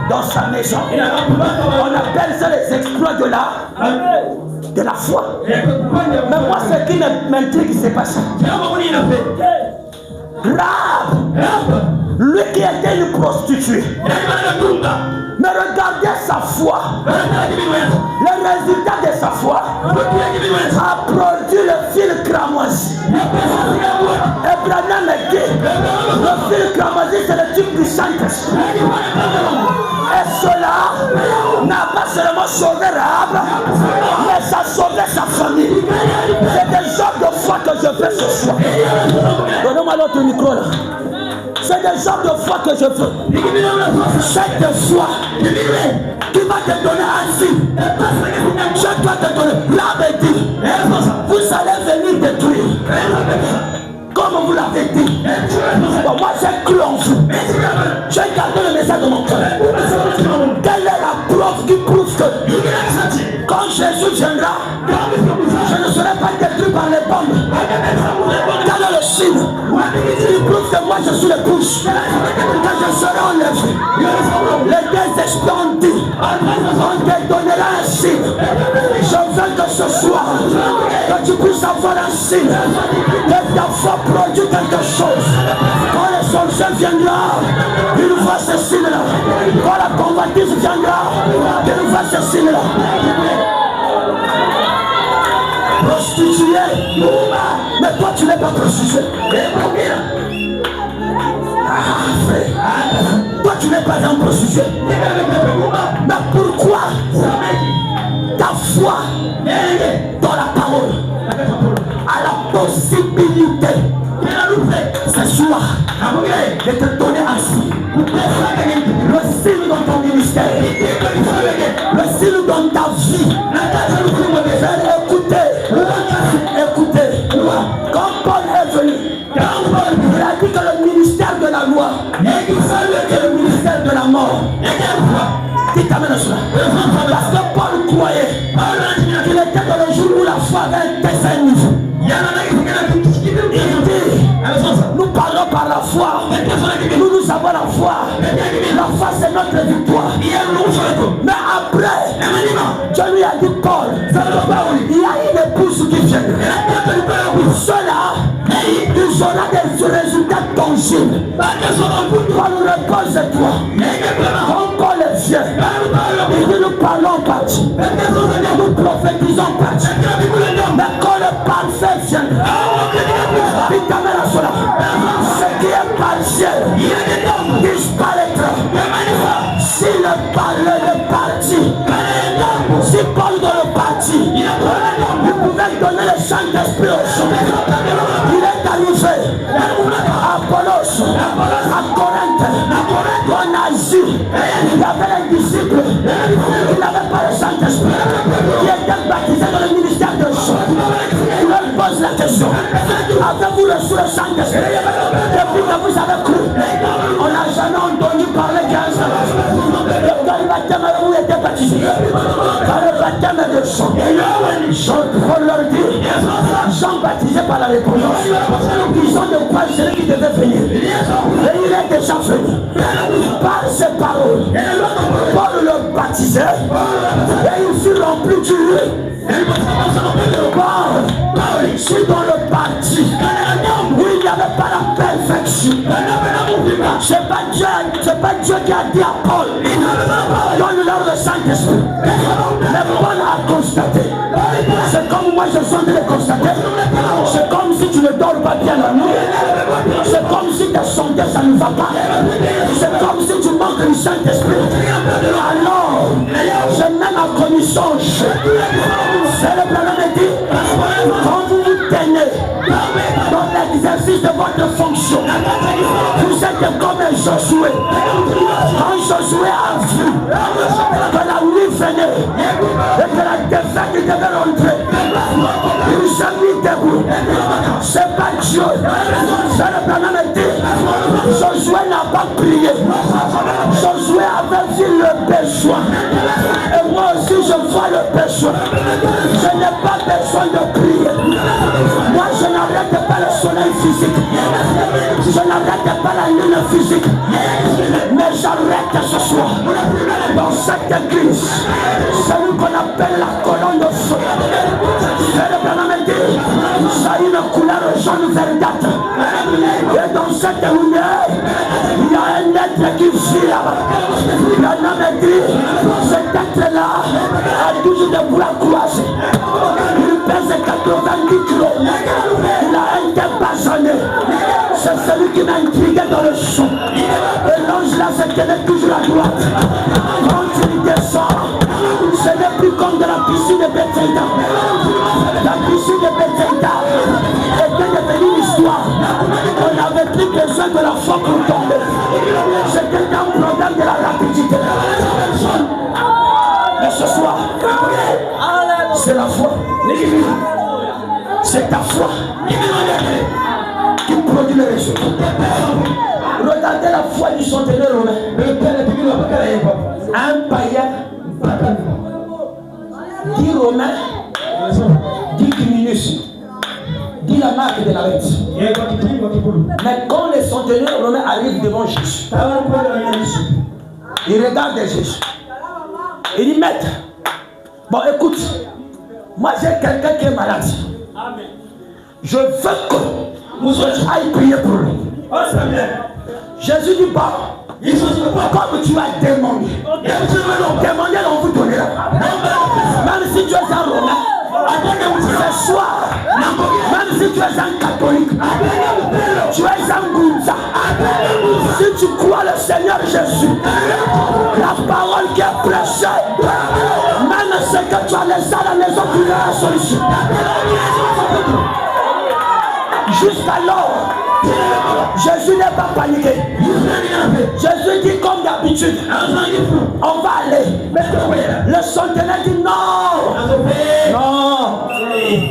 dans sa maison, on appelle ça les exploits de la foi. Mais moi, ce qui m'intrigue, c'est pas ça. Rahab, lui qui était une prostituée, mais regardez sa foi. Le résultat de sa foi a produit le fil cramoisi. Abraham me dit, le fil cramoisi, c'est le type du Saint-Esprit. Et cela n'a pas seulement sauvé Rahab, mais ça a sauvé sa famille. C'est des genres de foi que je fais ce soir. Donnez-moi l'autre micro là. C'est des genres de foi que je veux. Cette foi qui va te donner un signe. Je dois te donner. L'âme dit, vous allez venir détruire. Comme vous l'avez dit. Bon, moi j'ai cru en vous. J'ai gardé le message de mon cœur. Quelle est la preuve qui prouve que quand Jésus viendra, je ne serai pas détruit par les bombes? Quel est le signe qui prouve que moi je suis l'épouse? Quand je serai enlevé, les deux esprits ont dit, on te donnera un signe. Je veux que ce soir, que tu puisses avoir un signe, que ta foi produit quelque chose. Quand les sorciers viendra, il voit ce signe-là. Quand la convoitise viendra, il voit ce signe-là. Prostituée, mais toi tu n'es pas prostituée. Toi tu n'es pas un prostitué. Mais pourquoi ta foi dans la parole a la possibilité ce soir de te donner un signe? Le signe dans ton ministère, le signe dans ta vie. Écoutez, quand Paul est venu, il a dit que le ministère de la loi est le ministère de la mort. Qui t'amène à cela? Parce que Paul croyait qu'il était dans le jour où la foi avait atteint un niveau. Il dit, nous parlons par la foi, nous avons la foi. La foi c'est notre victoire. Mais après, Dieu lui a dit, Paul, il y a une épouse qui vient. Cela, ils auront des résultats tangibles. Paul repose-toi. Quand Paul vient, il dit, nous parlons parti, nous prophétisons parti. Mais quand le parfait vient, il t'amène à cela. Ce qui est partiel disparaîtra. Si le parler de parti, si Paul dans le parti, il pouvait donner le Saint-Esprit aux gens. Il est arrivé à Apollos, à Corinthe, en Asie. Il y avait les disciples qui n'avaient pas le Saint-Esprit, qui étaient baptisés dans le ministère de Jean. Il leur pose la question, avez-vous reçu le Saint-Esprit depuis que vous avez cru? On n'a jamais entendu parler d'un Saint-Esprit. Le baptême où il était baptisé, par le baptême de Jean. Jean leur dit, Jean baptisé par la repentance. Ils ont de quoi celui qui devait venir. Et il est déjà venu. Par ses paroles, Paul le baptise. baptisé et il fut rempli du je suis dans le parti où il n'y avait pas la perfection. C'est pas Dieu qui a dit à Paul donne-leur le Saint-Esprit. Mais Paul a constaté. C'est comme moi je suis en train de constater. C'est comme si tu ne dors pas bien la nuit. C'est comme si tes sondages ça ne va pas. C'est comme si tu manques du Saint-Esprit. Alors je mets ma commission. C'est le problème dit quand vous vous tenez dans l'exercice de votre fonction, vous êtes comme un Josué. Quand Josué a vu que la nuit venait et que la défaite devait rentrer, il s'est mis debout. C'est pas Dieu. C'est le problème dit Josué n'a pas prié. Josué avait vu le besoin. Et moi aussi je vois le besoin. Je n'ai pas besoin de prier. Moi je n'arrête pas le soleil physique. Je n'arrête pas la lune physique. Mais j'arrête ce soir. Dans cette église, celui qu'on appelle la colonne de feu. C'est le Branham dit, ça a une couleur jaune verdâtre. Et dans cette lumière, il y a un être qui vit là-bas. Branham dit, cet être-là a toujours des bras croisés. Il pèse 90 kilos. Il a un dépassonné. C'est celui qui m'a intrigué dans le son. Et l'ange là se tenait toujours à droite. Quand il descend, ce n'est plus comme de la piscine de Bethesda. La piscine de Bethesda était devenue une histoire. On n'avait plus besoin de la foi pour tomber. C'était un problème de la rapidité. Mais ce soir, c'est la foi. C'est ta foi qui produit le résultat. Regardez la foi du centenaire romain. Un païen dit romain, dit diminution, dit la marque de la bête. Mais quand les centenaires romains arrivent devant Jésus, il regarde Jésus. Il dit maître, bon écoute, moi j'ai quelqu'un qui est malade. Je veux que vous aillez prier pour lui. Jésus dit bah, comme tu as demandé, demandez, on vous donnera. Même si tu es un Romain, ce soir, même si tu es un catholique, tu es un Bouddha, si tu crois le Seigneur Jésus, la parole qui est prêchée, même ce que tu as laissé à la maison, tu verras la solution. Jusqu'alors, Jésus n'est pas paniqué. Jésus dit comme d'habitude, on va aller. Le centenaire dit non. Non.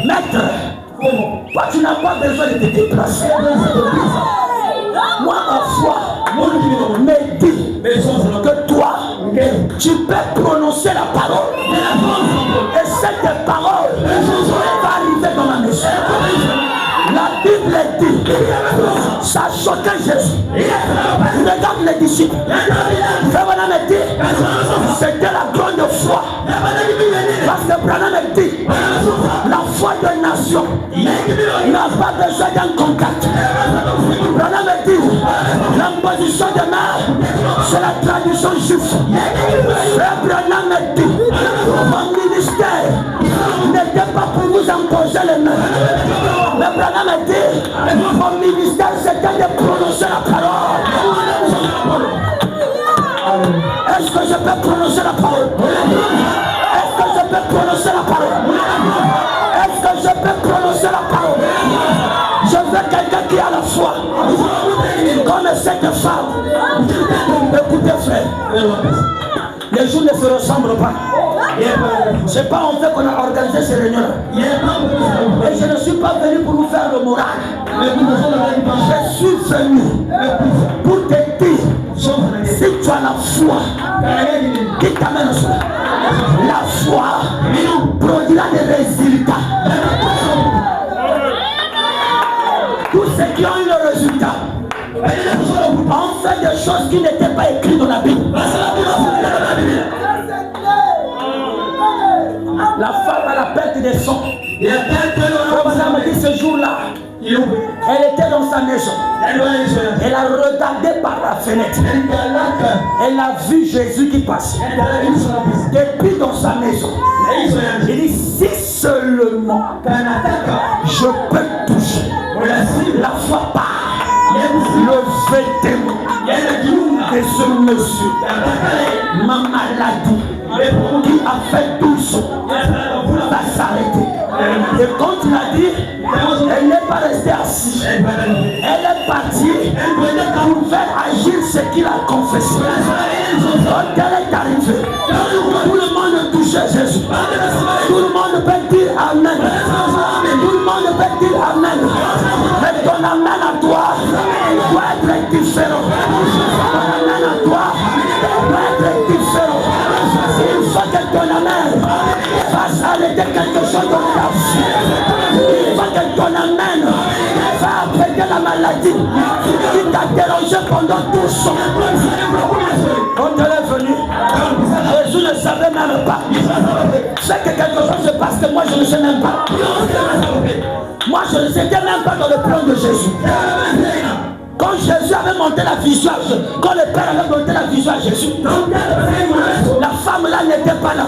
Maître, toi tu n'as pas besoin de te déplacer. Moi ma foi me dit que toi tu peux prononcer la parole. Et cette parole va arriver dans ma maison. La Bible dit, ça a choqué Jésus. Regarde les disciples. Branham dit, c'était la grande foi. Parce que Branham dit, la foi de nation n'a pas besoin d'un contact. Branham dit, l'imposition de main, c'est la tradition juive. Et Branham dit, mon ministère n'était pas pour vous imposer les mains. Mais Branham a dit, mon ministère c'était de prononcer la parole. Est-ce que je peux prononcer la parole? Est-ce que je peux prononcer la parole? Est-ce que je peux prononcer la parole? Je veux quelqu'un qui a la foi. Comme cette femme. Écoutez frère, les jours ne se ressemblent pas. C'est pas en fait qu'on a organisé ces réunions-là. Et je ne suis pas venu pour vous faire le moral. Je suis venu pour te dire, si tu as la foi qui t'amène au soir, la foi produira des résultats. Tous ceux qui ont eu le résultat ont fait des choses qui n'étaient pas écrites dans la Bible. La femme à la perte des sons. Madame m'a dit ce jour-là, elle était dans sa maison. Elle a regardé par la fenêtre. Elle a vu Jésus qui passait. Depuis dans sa maison. Il dit si seulement je peux toucher la foi part le vêtement de ce monsieur, ma maladie qui a fait 12 ans va s'arrêter. Et quand il a dit, elle n'est pas restée assise, elle est partie pour faire agir ce qu'il a confessé. Quand elle est arrivée, tout le monde touchait Jésus. Tout le monde peut dire Amen. Tout le monde peut dire Amen. Mais ton Amen à toi doit être différent. Ton Amen à toi doit être différent. Il faut que ton Amen fasse arrêter quelque chose dans ta vie. Il faut que ton Amen va apaiser la maladie qui t'a dérangé pendant 12 ans. Quand elle est venue, Jésus ne savait même pas. C'est que quelque chose se passe que moi je ne sais même pas. Moi je ne sais même pas dans le plan de Jésus. Quand Jésus avait monté la vision, quand le Père avait monté la vision à Jésus, la femme là n'était pas là.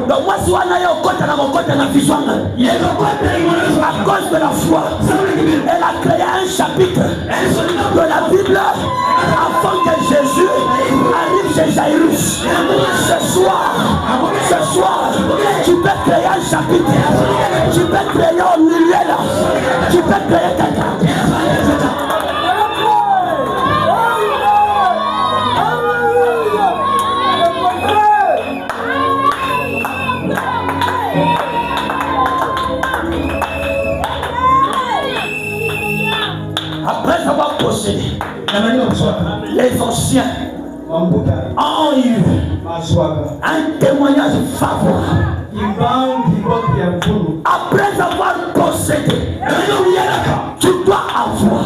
Donc moi si on a eu au côté de la vision, à cause de la foi, elle a créé un chapitre de la Bible avant que Jésus arrive chez Jairus. Ce soir, tu peux créer un chapitre, tu peux créer au milieu là, tu peux créer quelqu'un. Après avoir possédé, les anciens ont eu un témoignage favorable. Après avoir possédé, tu dois avoir.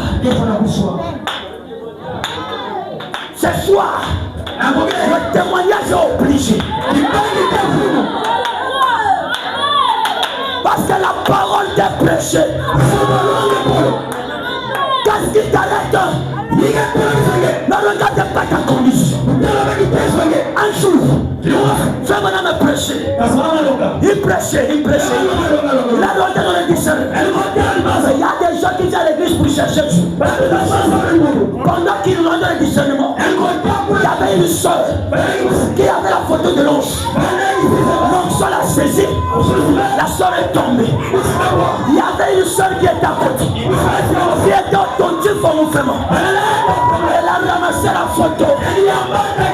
Ce soir, le témoignage est obligé. Parce que la parole t'est prêchée. Qu'est-ce qui t'arrête? Ne regarde pas ta condition. Un jour, fais madame prêcher. Il prêchait. Il a rentré dans le discernement. Il y a des gens qui viennent à l'église pour chercher Dieu. Pendant qu'ils rentrent dans le discernement, il y avait une soeur qui avait la photo de l'ange. L'ange l'a saisi. La soeur est tombée. Il y avait une soeur qui était à côté. Qui était attentive au mouvement. Elle a ramassé la photo.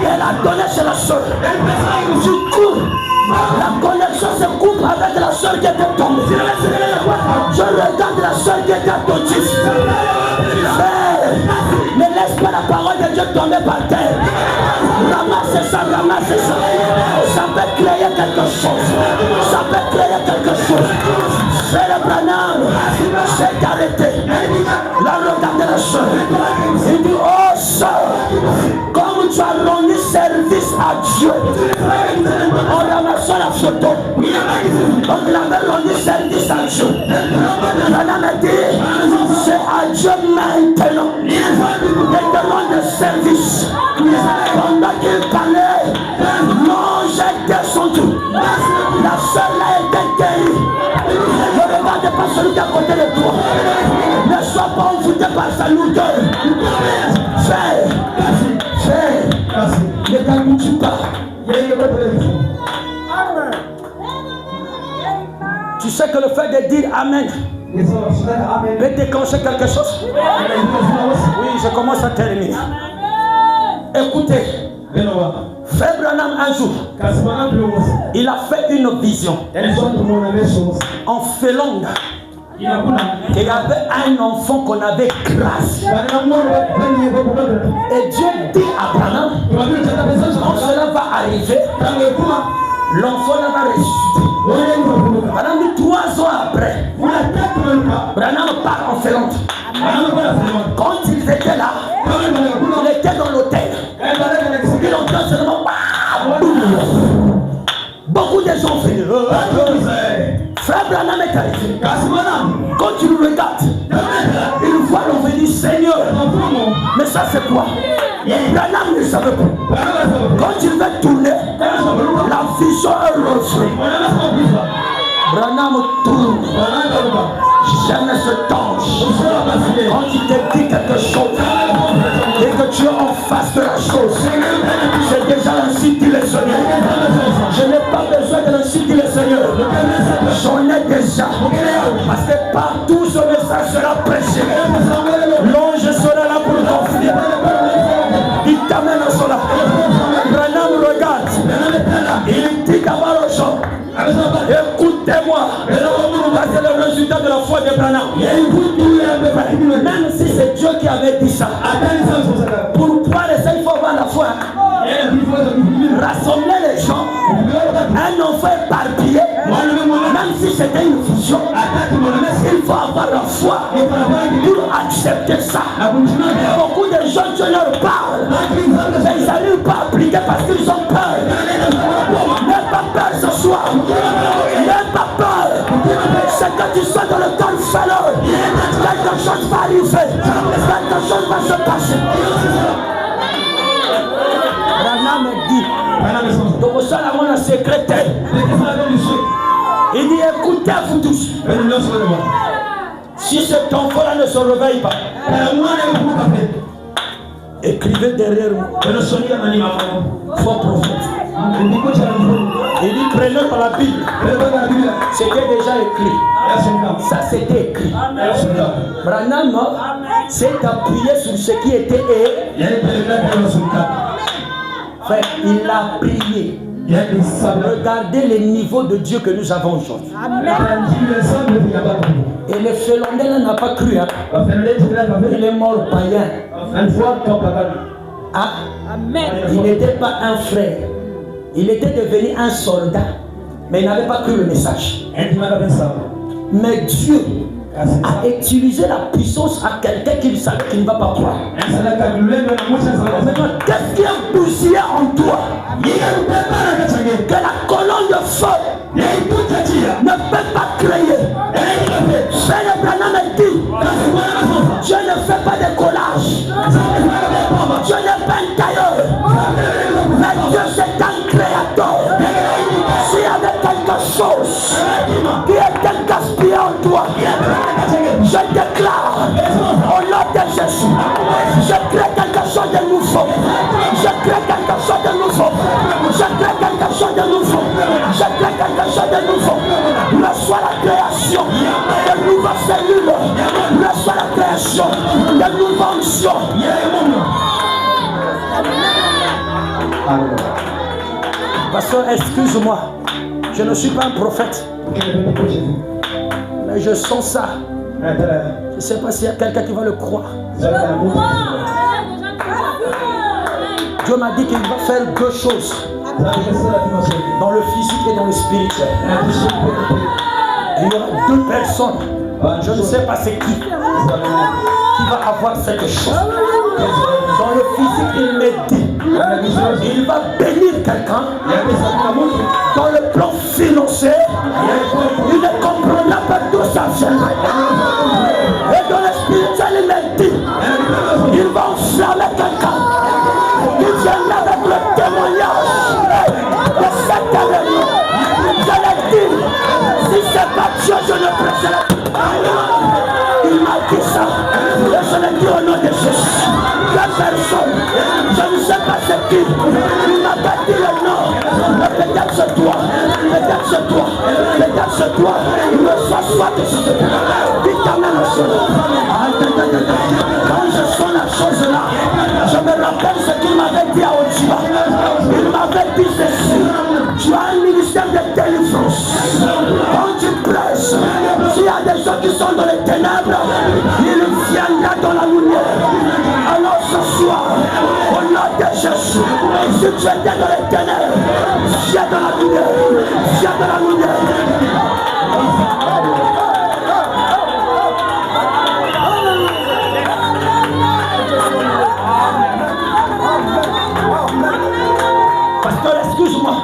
Elle a donné chez la soeur. Du coup, la connexion se coupe avec la soeur qui était tombée. Je regarde la soeur qui était attentive. Ne laisse pas la parole de Dieu tomber par terre. Ramasse ça. Ça peut créer quelque chose. Frère Branham s'est arrêté. Là, regardez la soeur. Il dit, oh soeur, comme tu as rendu service à Dieu, en ramassant la photo, donc il avait rendu service à Dieu. Branham a dit, c'est à Dieu maintenant de te rendre service. Pendant qu'il parlait, l'ange est descendu. La soeur là était guérie. Ne regarde pas celui qui est à côté de toi. Ne sois pas envoûté par sa lourdeur. Fais. Ne t'habitue pas. Tu sais que le fait de dire Amen peut déclencher quelque chose. Oui, je commence à terminer. Écoutez, Frère Branham un jour, il a fait une vision en Finlande. Il y avait un enfant qu'on avait grâce. Et Dieu dit à Branham, quand cela va arriver, l'enfant va ressusciter. Branham dit 3 ans après, Branham part en Finlande. Quand ils étaient là, il était dans l'hôtel. Il entend seulement beaucoup de sont venus. Frère Branham est arrivé. Quand tu le regardes, il voit l'envenu Seigneur. Mais ça c'est quoi? Branham ne savait pas. Quand il va tourner, la vision est reçue. Branham tourne. Jamais ce tange. Quand il te dit quelque chose et que tu es en face de la chose, c'est déjà ainsi dit le Seigneur. Je n'ai pas besoin de ainsi dit le Seigneur. J'en ai déjà. Parce que partout ce message sera prêché. L'ange sera là pour t'offrir. Il t'amène au soleil. Branham regarde. Il dit d'abord aux gens, écoutez-moi. C'est le résultat de la foi de Branham. Même si c'est Dieu qui avait dit ça, pour pouvoir essayer, il faut avoir la foi. Rassembler les gens, un enfant éparpillé, même si c'était une vision, il faut avoir la foi pour accepter ça. Beaucoup de gens, Dieu leur parle, mais ils n'arrivent pas à appliquer parce qu'ils ont peur. N'aie pas peur ce soir, n'aie pas peur. C'est que tu sois dans le temps de chaleur, quelque chose va arriver, quelque chose va se passer. Branham dit, donc ça là mon secrétaire. Il dit écoutez-vous tous. Si cet enfant-là ne se réveille pas, écrivez derrière moi. Faux prophète. Il dit prenez par la Bible. C'était déjà écrit. Ça c'était écrit. Branham s'est appuyé sur ce qui était fait, il a prié. Regardez les niveaux de Dieu que nous avons aujourd'hui. Et le Finlandais n'a pas cru. Hein? Il est mort païen. Ah, il n'était pas un frère. Il était devenu un soldat. Mais il n'avait pas cru le message. Mais Dieu a utilisé la puissance à quelqu'un qui savait qu'il ne va pas croire. Maintenant, qu'est-ce qui est bousillé en toi? Que la colonne de feu ne peut pas créer. Frère Branham dit, Dieu ne fait pas de collage. Dieu n'est pas un tailleur. Mais Dieu c'est un créateur. S'il y avait quelque chose qui était gaspillé en toi, je déclare au nom de Jésus, je crée quelque chose de nouveau. Je crée quelque chose de nouveau. Je crée quelque chose de nouveau. Je crée quelque chose de nouveau. Reçois la création de nouvelles cellules. Reçois la création de nouvelles fonctions. Pasteur, excuse-moi. Je ne suis pas un prophète. Mais je sens ça. Je ne sais pas s'il y a quelqu'un qui va le croire. Dieu m'a dit qu'il va faire deux choses. Dans le physique et dans le spirituel. Et il y aura deux personnes. Je ne sais pas c'est qui va avoir cette chose. Dans le physique, il me dit, il va bénir quelqu'un. Dans le plan financier, il ne comprendra pas d'où ça vient. Et dans le spirituel, il me dit, il va enflammer quelqu'un. Il vient avec le témoignage de cette année. Je l'ai dit, si c'est pas Dieu, je ne prêcherai pas. Il m'a dit ça, et je l'ai dit au nom de Jésus. La personne, je ne sais pas c'est qui, il m'a pas dit le nom, mais peut-être c'est toi, peut-être c'est toi, peut-être c'est toi, reçois soit de ce dis t'amène au sol. Quand je sens la chose là, je me rappelle ce qu'il m'avait dit à Ojiba. Il m'avait dit ceci, tu as un ministère de délivrance. Quand tu prêches, s'il y a des gens qui sont dans les ténèbres, ils viennent là dans la lumière. Alors ce soir, au nom de Jésus, si tu étais dans les ténèbres, viens dans la lumière, viens dans la lumière. Pasteur, excuse-moi.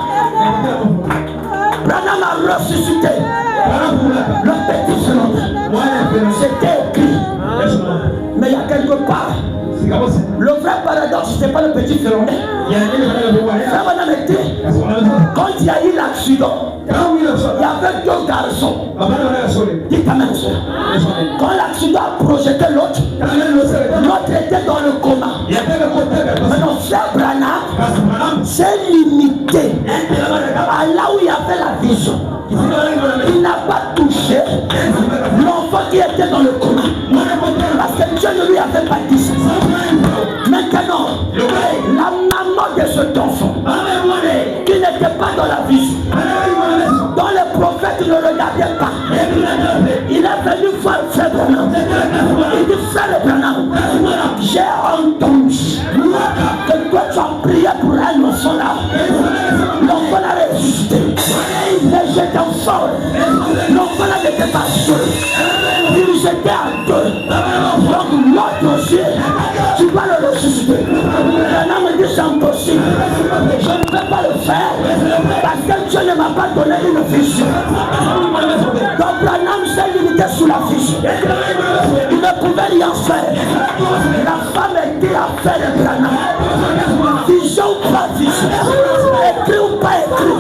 Le vrai paradoxe, ce n'est pas le petit Féronet. Quand il y a eu l'accident, il y avait 2 garçons. Dites amen. Quand l'accident a projeté l'autre, l'autre était dans le coma. Maintenant, Frère Branham s'est limité à là où il y avait la vision. Il n'a pas touché l'enfant qui était dans le coma. Parce que Dieu ne lui avait pas dit ça. Maintenant, la maman de cet enfant qui n'était pas dans la vision, dont les prophètes ne regardaient pas, il est venu voir Frère Branham. Il dit: Frère Branham, j'ai entendu que toi tu as prié pour un enfant là. L'enfant a ressuscité. Mais j'étais fort. L'enfant là n'était pas seul. Il s'était à 2. Donc l'autre aussi, tu dois le ressusciter. Branham me dit: c'est impossible. Je ne peux pas le faire parce que Dieu ne m'a pas donné une vision. Donc Branham s'est limité sous la vision. Il ne pouvait rien faire. La femme était à faire de Branham. Vision ou pas vision, écrit ou pas écrit,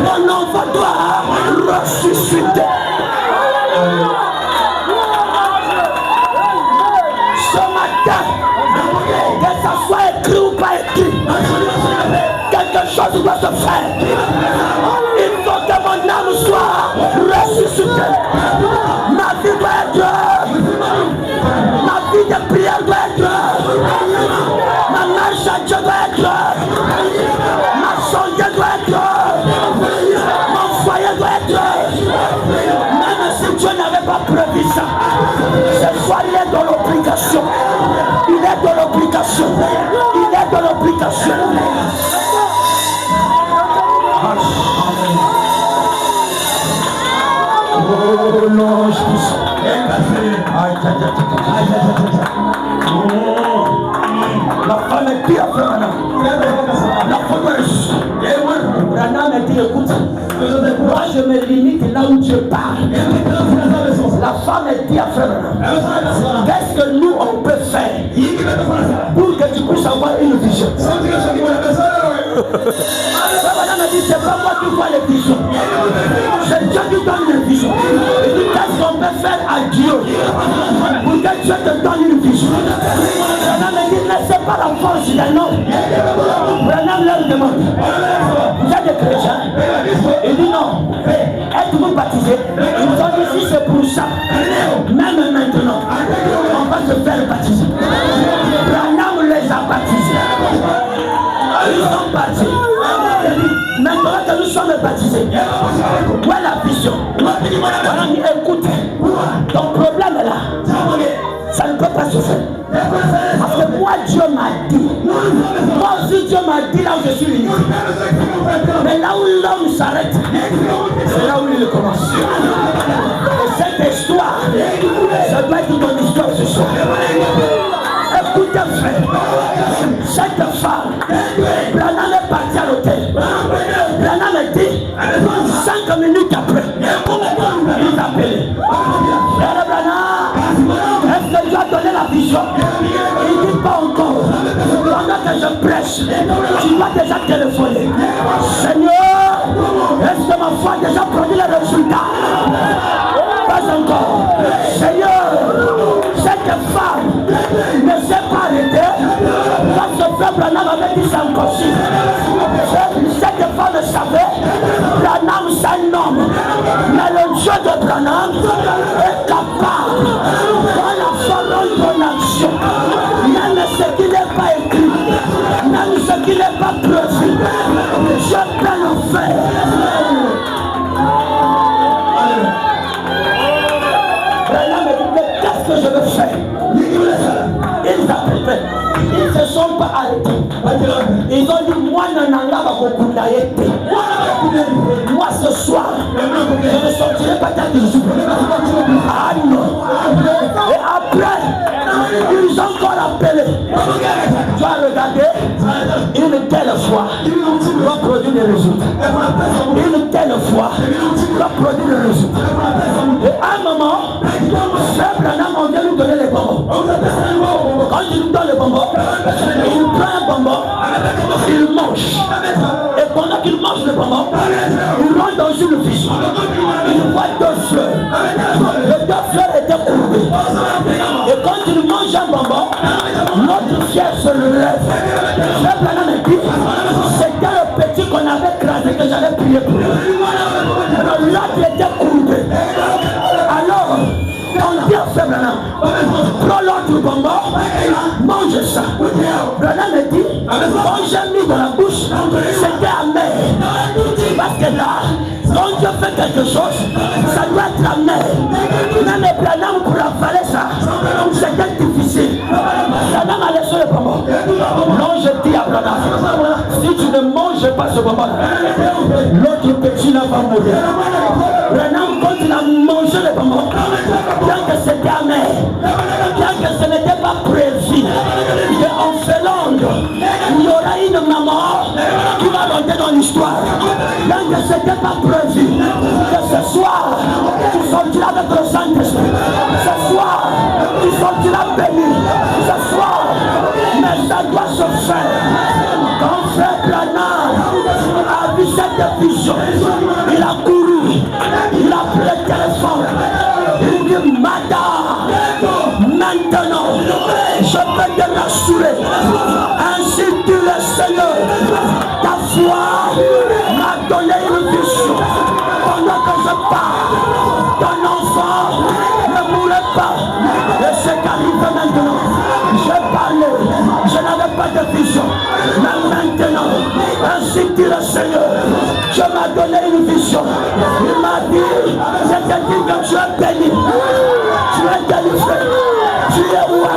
mon enfant doit ressusciter. Ce matin, que ça soit écrit ou pas écrit, quelque chose doit se faire. Il faut que mon âme soit ressuscitée. Ma vie doit être, ma vie de prière doit être, ma marche à Dieu doit être, ma santé doit être, mon foyer doit être. Même si Dieu n'avait pas prévu ça, ce soir il est dans l'obligation. Il est dans l'obligation. Il est dans l'obligation. Oh non, je pousse. La femme est pire à faire maintenant. La femme est juste. Branham a dit: écoute, moi je me limite là où Dieu parle. La femme est dit à faire maintenant: qu'est-ce que nous on peut faire pour que tu puisses avoir une vision? Branham a dit: c'est pas moi qui vois les visions, c'est Dieu qui donne les visions. Il dit: qu'est-ce qu'on peut faire à Dieu pour que Dieu te donne une vision? Branham a dit: laissez pas la force d'un homme. Branham leur demande: vous êtes des chrétiens? Il dit: non. Êtes-vous baptisés? Ils ont dit: si c'est pour ça, même maintenant, on va se faire baptiser. Branham les a baptisés. Ils sont partis. Maintenant que nous sommes baptisés, où est la vision? Voilà, écoute, ton problème est là. Ça ne peut pas se faire. Parce que moi, Dieu m'a dit. Moi aussi, Dieu m'a dit là où je suis limité. Mais là où l'homme s'arrête, c'est là où il commence. Et cette histoire, ça doit être ton histoire ce soir. Écoutez, frère, cette femme, Branham est parti à l'hôtel. Branham est dit, 5 minutes après, il t'a appelé. Frère Branham, est-ce que tu as donné la vision? Il dit: pas encore. Pendant que je prêche, tu dois déjà téléphoner. Seigneur, est-ce que ma foi a déjà produit le résultat? Pas encore. Seigneur, cette femme ne s'est pas arrêtée. Quand ce frère Branham avait dit: c'est impossible. Cette femme savait, Branham c'est un homme. Mais le Dieu de Branham est capable, dans la forme de ton action, même ce qui n'est pas écrit, même ce qui n'est pas prévu, je peux le faire. Branham me dit: mais qu'est-ce que je veux faire? Ils ne se sont pas arrêtés. Ils ont dit: moi, moi ce soir, je ne sortirai pas d'un jour. Ah non. Et après, ils ont encore appelé. Tu as regardé, une telle foi doit produire des résultats. Une telle foi doit produire des résultats. Et à un moment, Frère Branham, on vient nous donner les bonbons. Quand il lui donne les bonbons, il prend un bonbon, il mange. Et pendant qu'il mange le bonbon, il rentre dans une vision. Il voit deux fleurs. Les deux fleurs étaient courbées. Et quand il mange un bonbon, notre fier se lève. Frère Branham me dit, c'était le petit qu'on avait écrasé que j'avais prié pour lui. Alors l'autre était courbé. Alors, on dit à Frère Branham, prends l'autre bonbon, mange ça. Branham me dit, quand j'ai mis dans la bouche, c'était amer. Parce que là, quand Dieu fait quelque chose, ça doit être amer. Même les Branham pour avaler ça, c'était difficile. Branham a laissé le bonbon. Non, je dis à Branham, si tu ne manges pas ce bonbon, l'autre petit là va mourir. Branham, quand il a mangé le bonbon, bien que c'était amer, bien que ce n'était pas prévu, en Finlande, il y aura une maman qui va rentrer dans l'histoire. Bien que ce n'était pas prévu, que ce soir, tu sortiras avec le Saint-Esprit. Ce soir, tu sortiras béni. Ce soir, mais ça doit se faire. Quand Frère Branham a vu cette vision, il a couru, il a pris le téléphone, il dit Madame, maintenant, je peux te rassurer. Ainsi dit le Seigneur, ta foi m'a donné une vision. Pendant que je parle, ton enfant ne mourrait pas. Et ce qui arrive maintenant, je parlais, je n'avais pas de vision. Mais maintenant, ainsi dit le Seigneur, je m'ai donné une vision. Il m'a dit, je te dis que tu es béni, tu es délivré, tu es roi.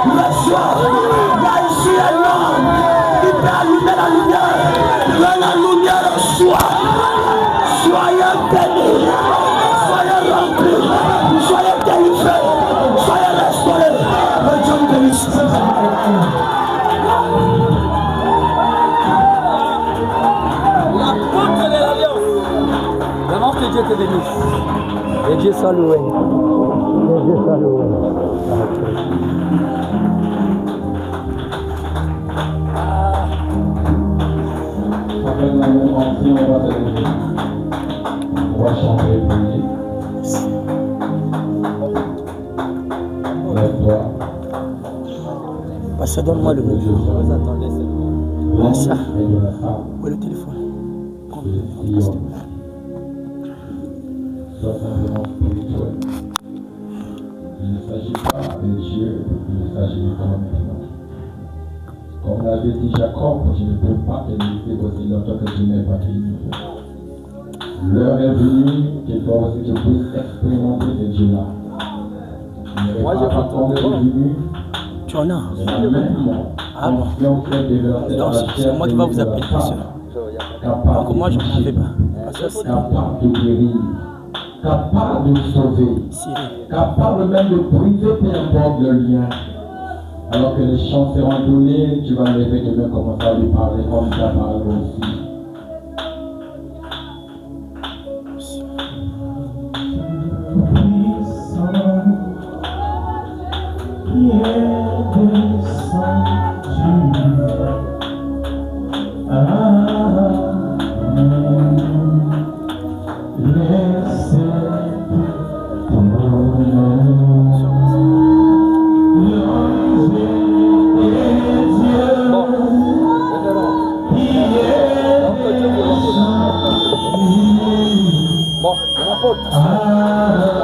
Le soir, il y a ici un homme qui peut allumer la lumière. Que la lumière soit. Soyez bénis, soyez remplis, soyez délivrés, soyez restaurés. Que Dieu vous bénisse. La porte de l'alliance. Vraiment que Dieu te bénisse. Et Dieu soit loué. Et Dieu soit loué. On va chanter et prier. Lève-toi. Pasteur, donne-moi le micro. Vous attendez seulement. Ça. Où est le téléphone? Sois simplement spirituel. Il ne s'agit pas de Dieu, il s'agit de toi maintenant. Comme l'avait dit Jacob, je ne peux pas te laisser aussi longtemps que tu n'es pas fini. L'heure est venue que toi aussi tu puisses expérimenter ce Dieu-là. Moi, je vais attendre. Tu en as? Ah bon. Donc, c'est moi qui va vous appeler, monsieur. Donc, moi, je n'en avais pas. Capable de guérir, capable de sauver, capable même de briser peu importe le lien. Alors que les chants seront donnés, tu vas lever demain commencer à lui parler comme ta parole aussi.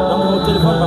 Donc mon téléphone va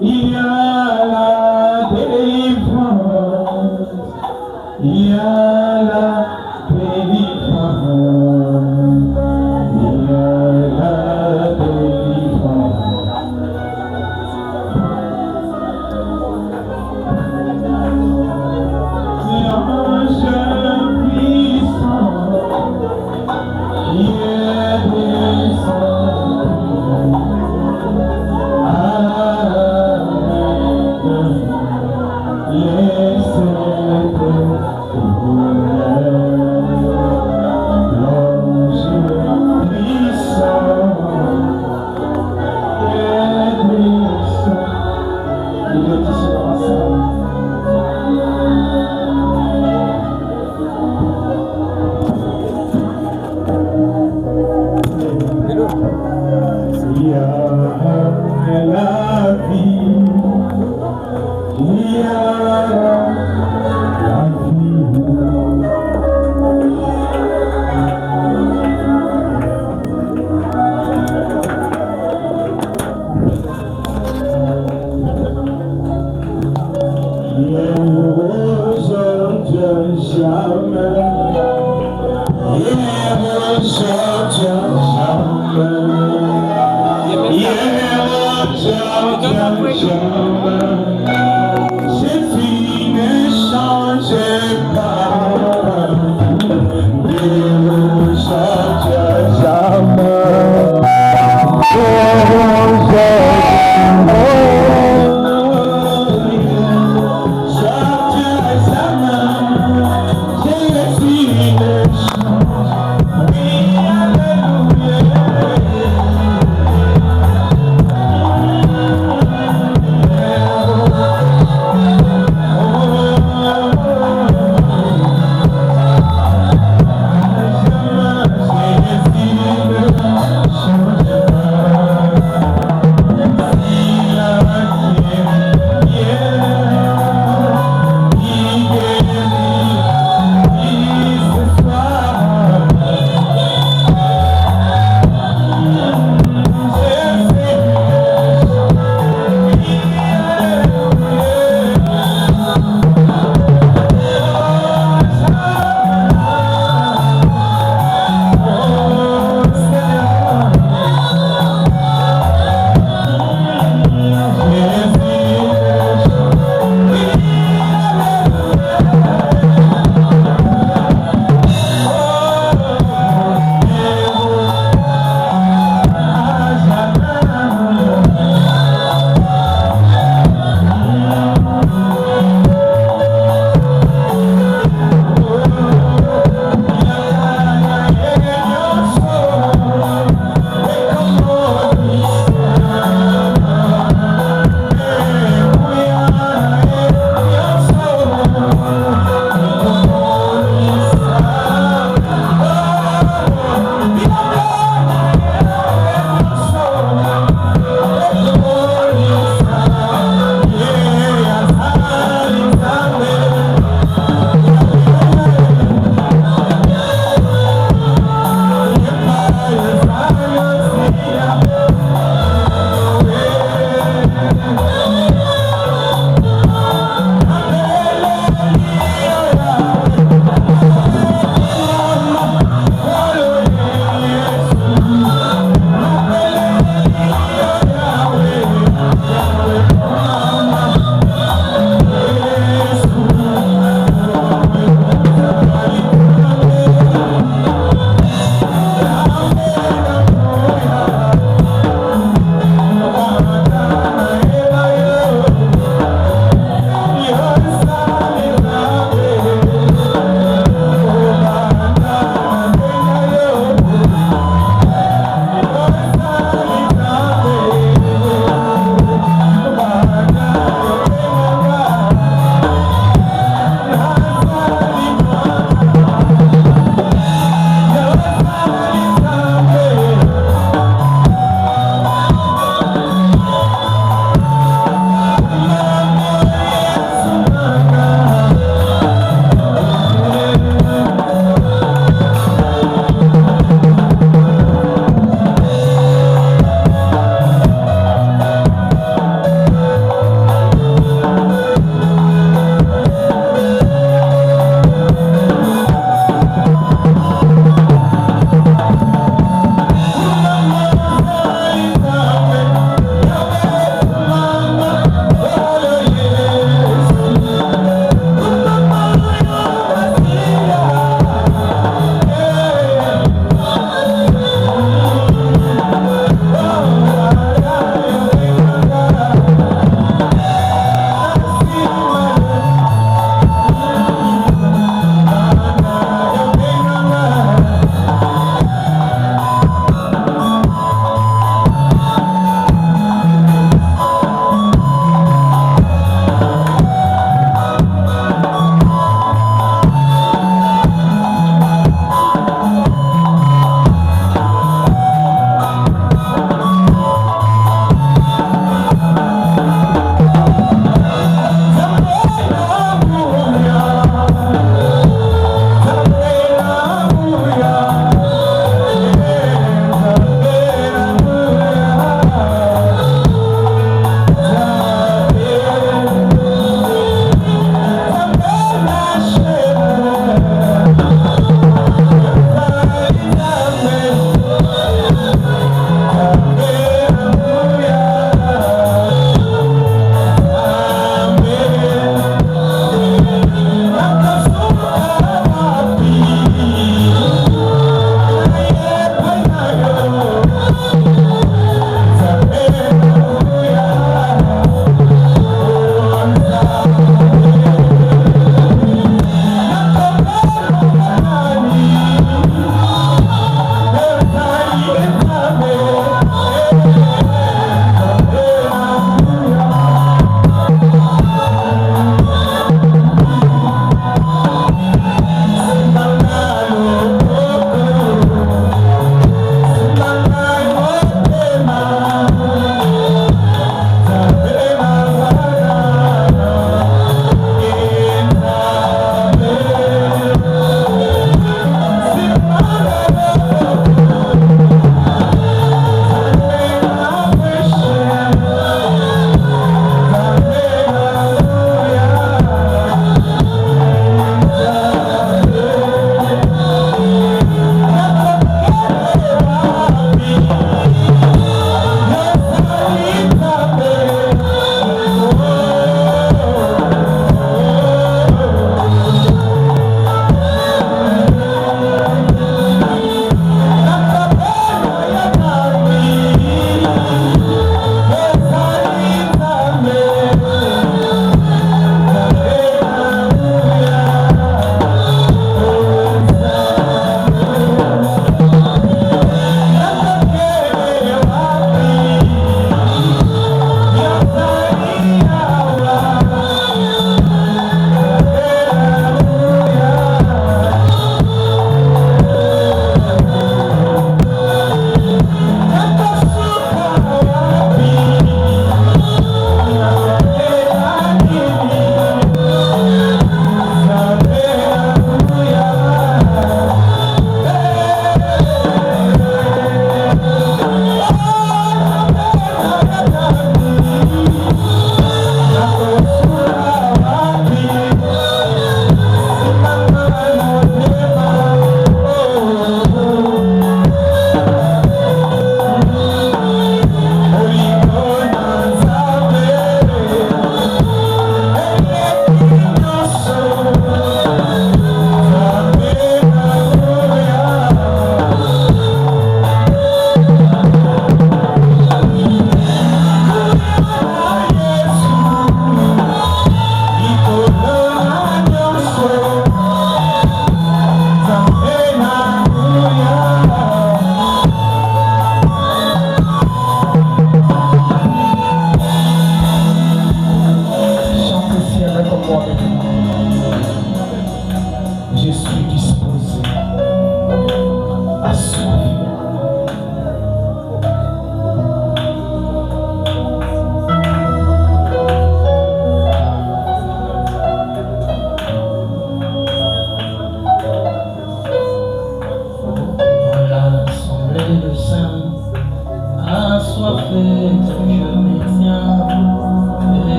il y a la délivrance, il y a la délivrance, il y a la délivrance. L'ange puissant qui est descendu.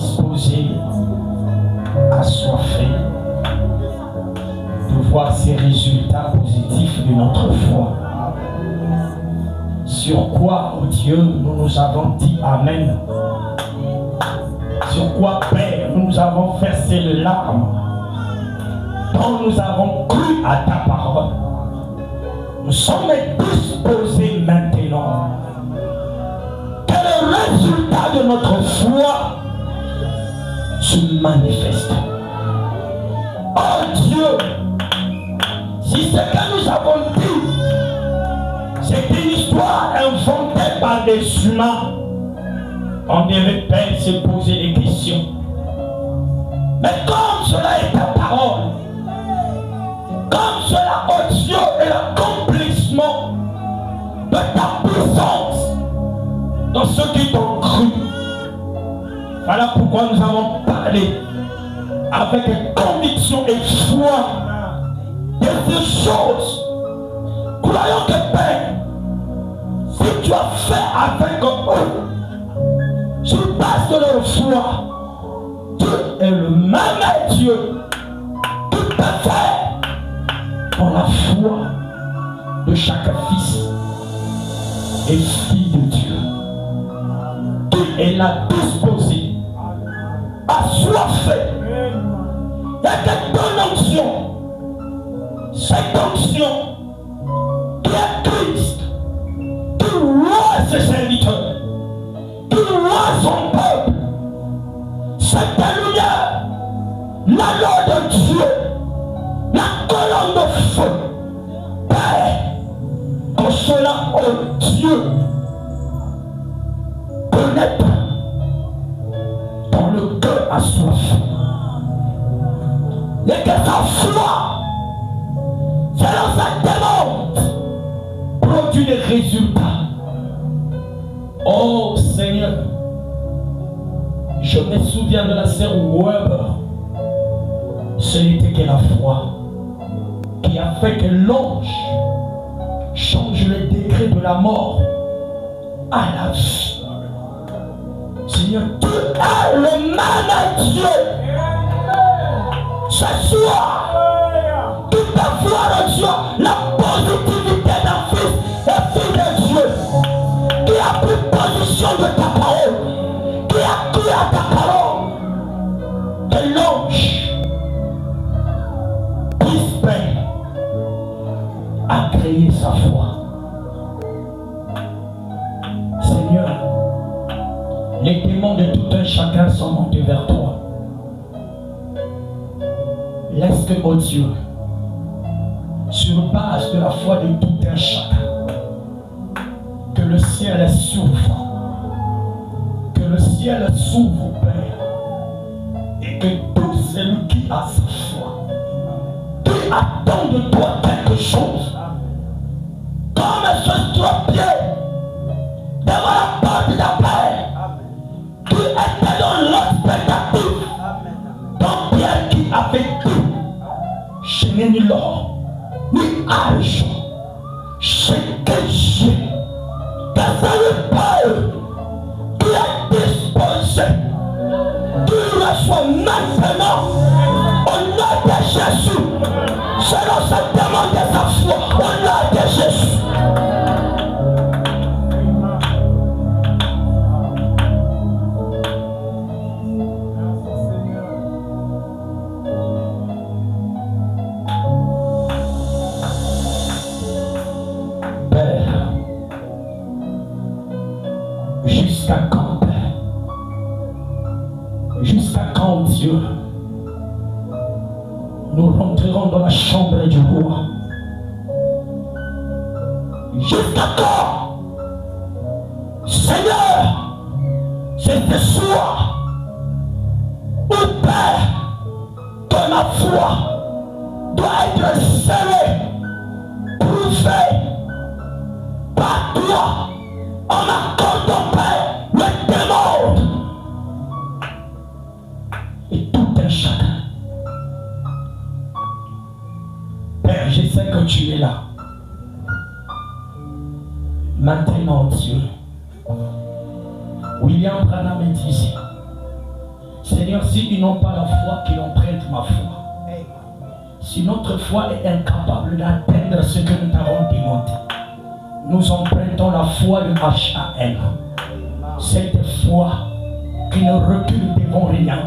disposés, assoiffés de voir ces résultats positifs de notre foi. Sur quoi, oh Dieu, nous avons dit Amen. Sur quoi, Père, nous avons versé les larmes, dont nous avons cru à ta parole. Nous sommes disposés maintenant que le résultat de notre foi se manifeste. Oh Dieu, si ce que nous avons dit, c'est une histoire inventée par des humains, on devait Père se poser des questions. Mais comme cela est ta parole, comme cela, oh Dieu, est l'accomplissement de ta puissance dans ceux qui t'ont cru. Voilà pourquoi nous avons parlé avec conviction et foi de ces choses. Croyons que Père, si tu as fait avec eux, sur base de leur foi, Dieu est le même Dieu qui peut faire pour la foi de chaque fils et fille de Dieu. Qui est là disposé, assoiffé, et que ton onction, cette onction qui est Christ, qui roi ses serviteurs, qui roi son peuple, cette lumière, l'anneau de Dieu, la colonne de feu, Père, que cela, oh Dieu, pénètre dans le cœur assoiffé, et que sa foi, selon sa demande, produit des résultats. Oh Seigneur, je me souviens de la sœur Weber. Ce n'était que la foi qui a fait que l'ange change le décret de la mort à la vie. Seigneur, tu es le même Dieu. Ce soir, tu peux voir en toi la positivité d'un fils et fille de Dieu qui a pris position de ta parole, qui a cru à ta parole, que l'ange puisse Père à créer sa foi. Seigneur, les démons de tout un chacun sont montés vers toi. Laisse que, oh Dieu, sur base de la foi de tout un chacun, que le ciel s'ouvre, que le ciel s'ouvre, Père, et que tout celui qui a sa foi, qui attend de toi quelque chose, comme ce stroppier devant la porte de ta Père, qui était dans l'expectative, ton Pierre qui avait tout, je n'ai ni l'or, ni argent, ce que j'ai, que celui Père qui est disposé, qui reçoit maintenant au nom de Jésus, selon sa demande de sa foi, au nom de Jésus. Jusqu'à quand, Père? Jusqu'à quand, Dieu, nous rentrerons dans la chambre du roi? Jusqu'à quand, Seigneur, c'est ce soir où, Père, que ma foi doit être scellée, prouvée par toi, en accordant, Père, le demande. Et tout un chacun. Père, je sais que tu es là. Maintenant, Dieu, William Branham disait, Seigneur, s'ils n'ont pas la foi, qu'ils empruntent ma foi. Si notre foi est incapable d'atteindre ce que nous t'avons demandé, nous empruntons la foi de HAM. Cette foi qui ne recule devant rien,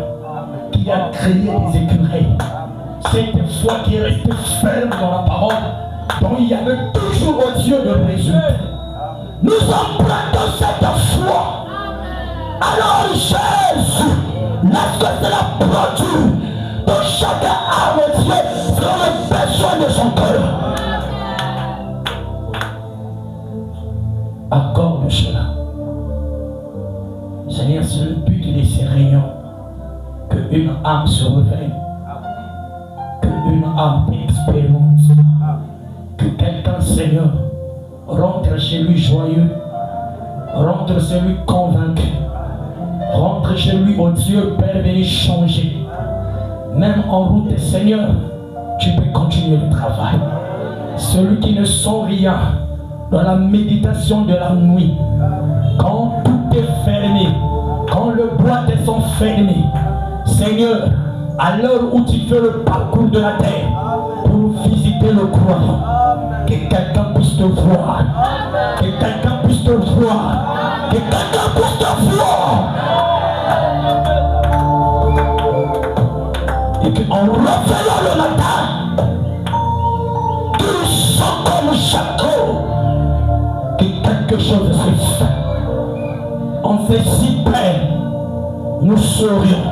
qui a créé des écureuils. Cette foi qui reste ferme dans la parole, dont il y avait toujours au Dieu de résultat. Nous empruntons cette foi. Alors Jésus, laisse que cela produit dans chaque âme, Dieu, selon le besoin de son cœur. Accorde cela. Seigneur, c'est le but de ces réunions, qu'une âme se réveille, qu'une âme expérimente, que quelqu'un, Seigneur, rentre chez lui joyeux, rentre chez lui convaincu, rentre chez lui, oh Dieu, Père béni, changé. Même en route, Seigneur, tu peux continuer le travail. Celui qui ne sent rien dans la méditation de la nuit, quand tout est fermé, quand le boîtes sont fermées, Seigneur, à l'heure où tu fais le parcours de la terre pour visiter le croyant, que quelqu'un puisse te voir, que quelqu'un puisse te voir, que quelqu'un puisse te voir. Et qu'en revenant le matin, tu sens comme Jacob que quelque chose se fait. En fait, si Père, nous saurions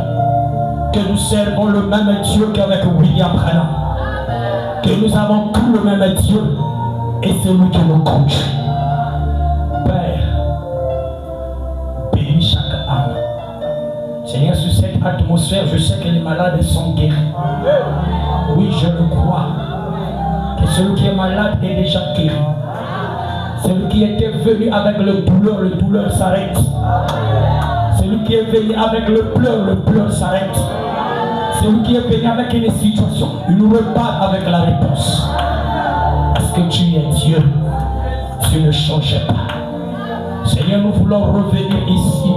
que nous servons le même Dieu qu'avec William Branham, que nous avons tout le même Dieu et c'est lui qui nous conduit. Père, bénis chaque âme. Seigneur, sur cette atmosphère, je sais que les malades sont guéris. Oui, je le crois. Que celui qui est malade est déjà guéri. Celui qui était venu avec le douleur s'arrête. Celui qui est venu avec le pleur s'arrête. Celui qui est venu avec une situation, il repart avec la réponse. Parce que tu es Dieu, tu ne changes pas. Seigneur, nous voulons revenir ici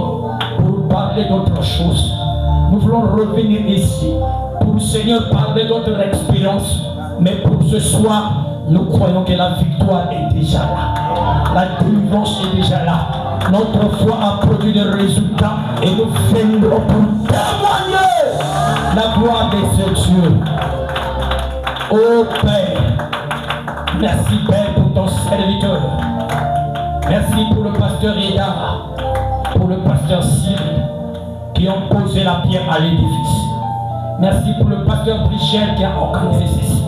pour parler d'autre chose. Nous voulons revenir ici pour, Seigneur, parler d'autre expérience. Mais pour ce soir, nous croyons que la victoire est déjà là. La délivrance est déjà là. Notre foi a produit des résultats et nous viendrons pour témoigner la gloire de ce Dieu. Oh Père, merci Père pour ton serviteur. Merci pour le pasteur Eda, pour le pasteur Cyril qui ont posé la pierre à l'édifice. Merci pour le pasteur Brichel qui a organisé ceci.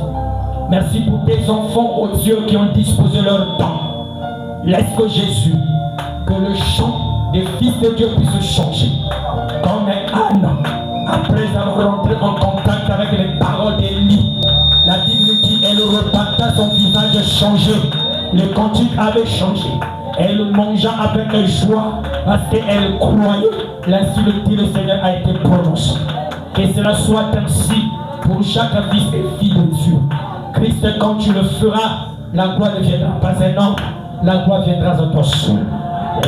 Merci pour tes enfants, oh Dieu, qui ont disposé leur temps. Laisse que Jésus, que le chant des fils de Dieu puisse changer. Comme Anne, après avoir rentré en contact avec les paroles d'Élie, la Bible dit elle reparta, son visage changé. Le cantique avait changé. Elle mangea avec joie parce qu'elle croyait. L'ainsi le dit le Seigneur a été prononcé. Que cela soit ainsi pour chaque fils et fille de Dieu. Christ, quand tu le feras, la gloire ne viendra pas un homme, la gloire viendra à toi seul.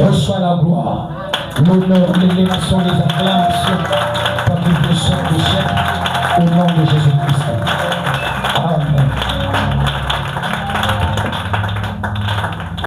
Reçois la gloire, l'honneur, l'élévation, les acclamations.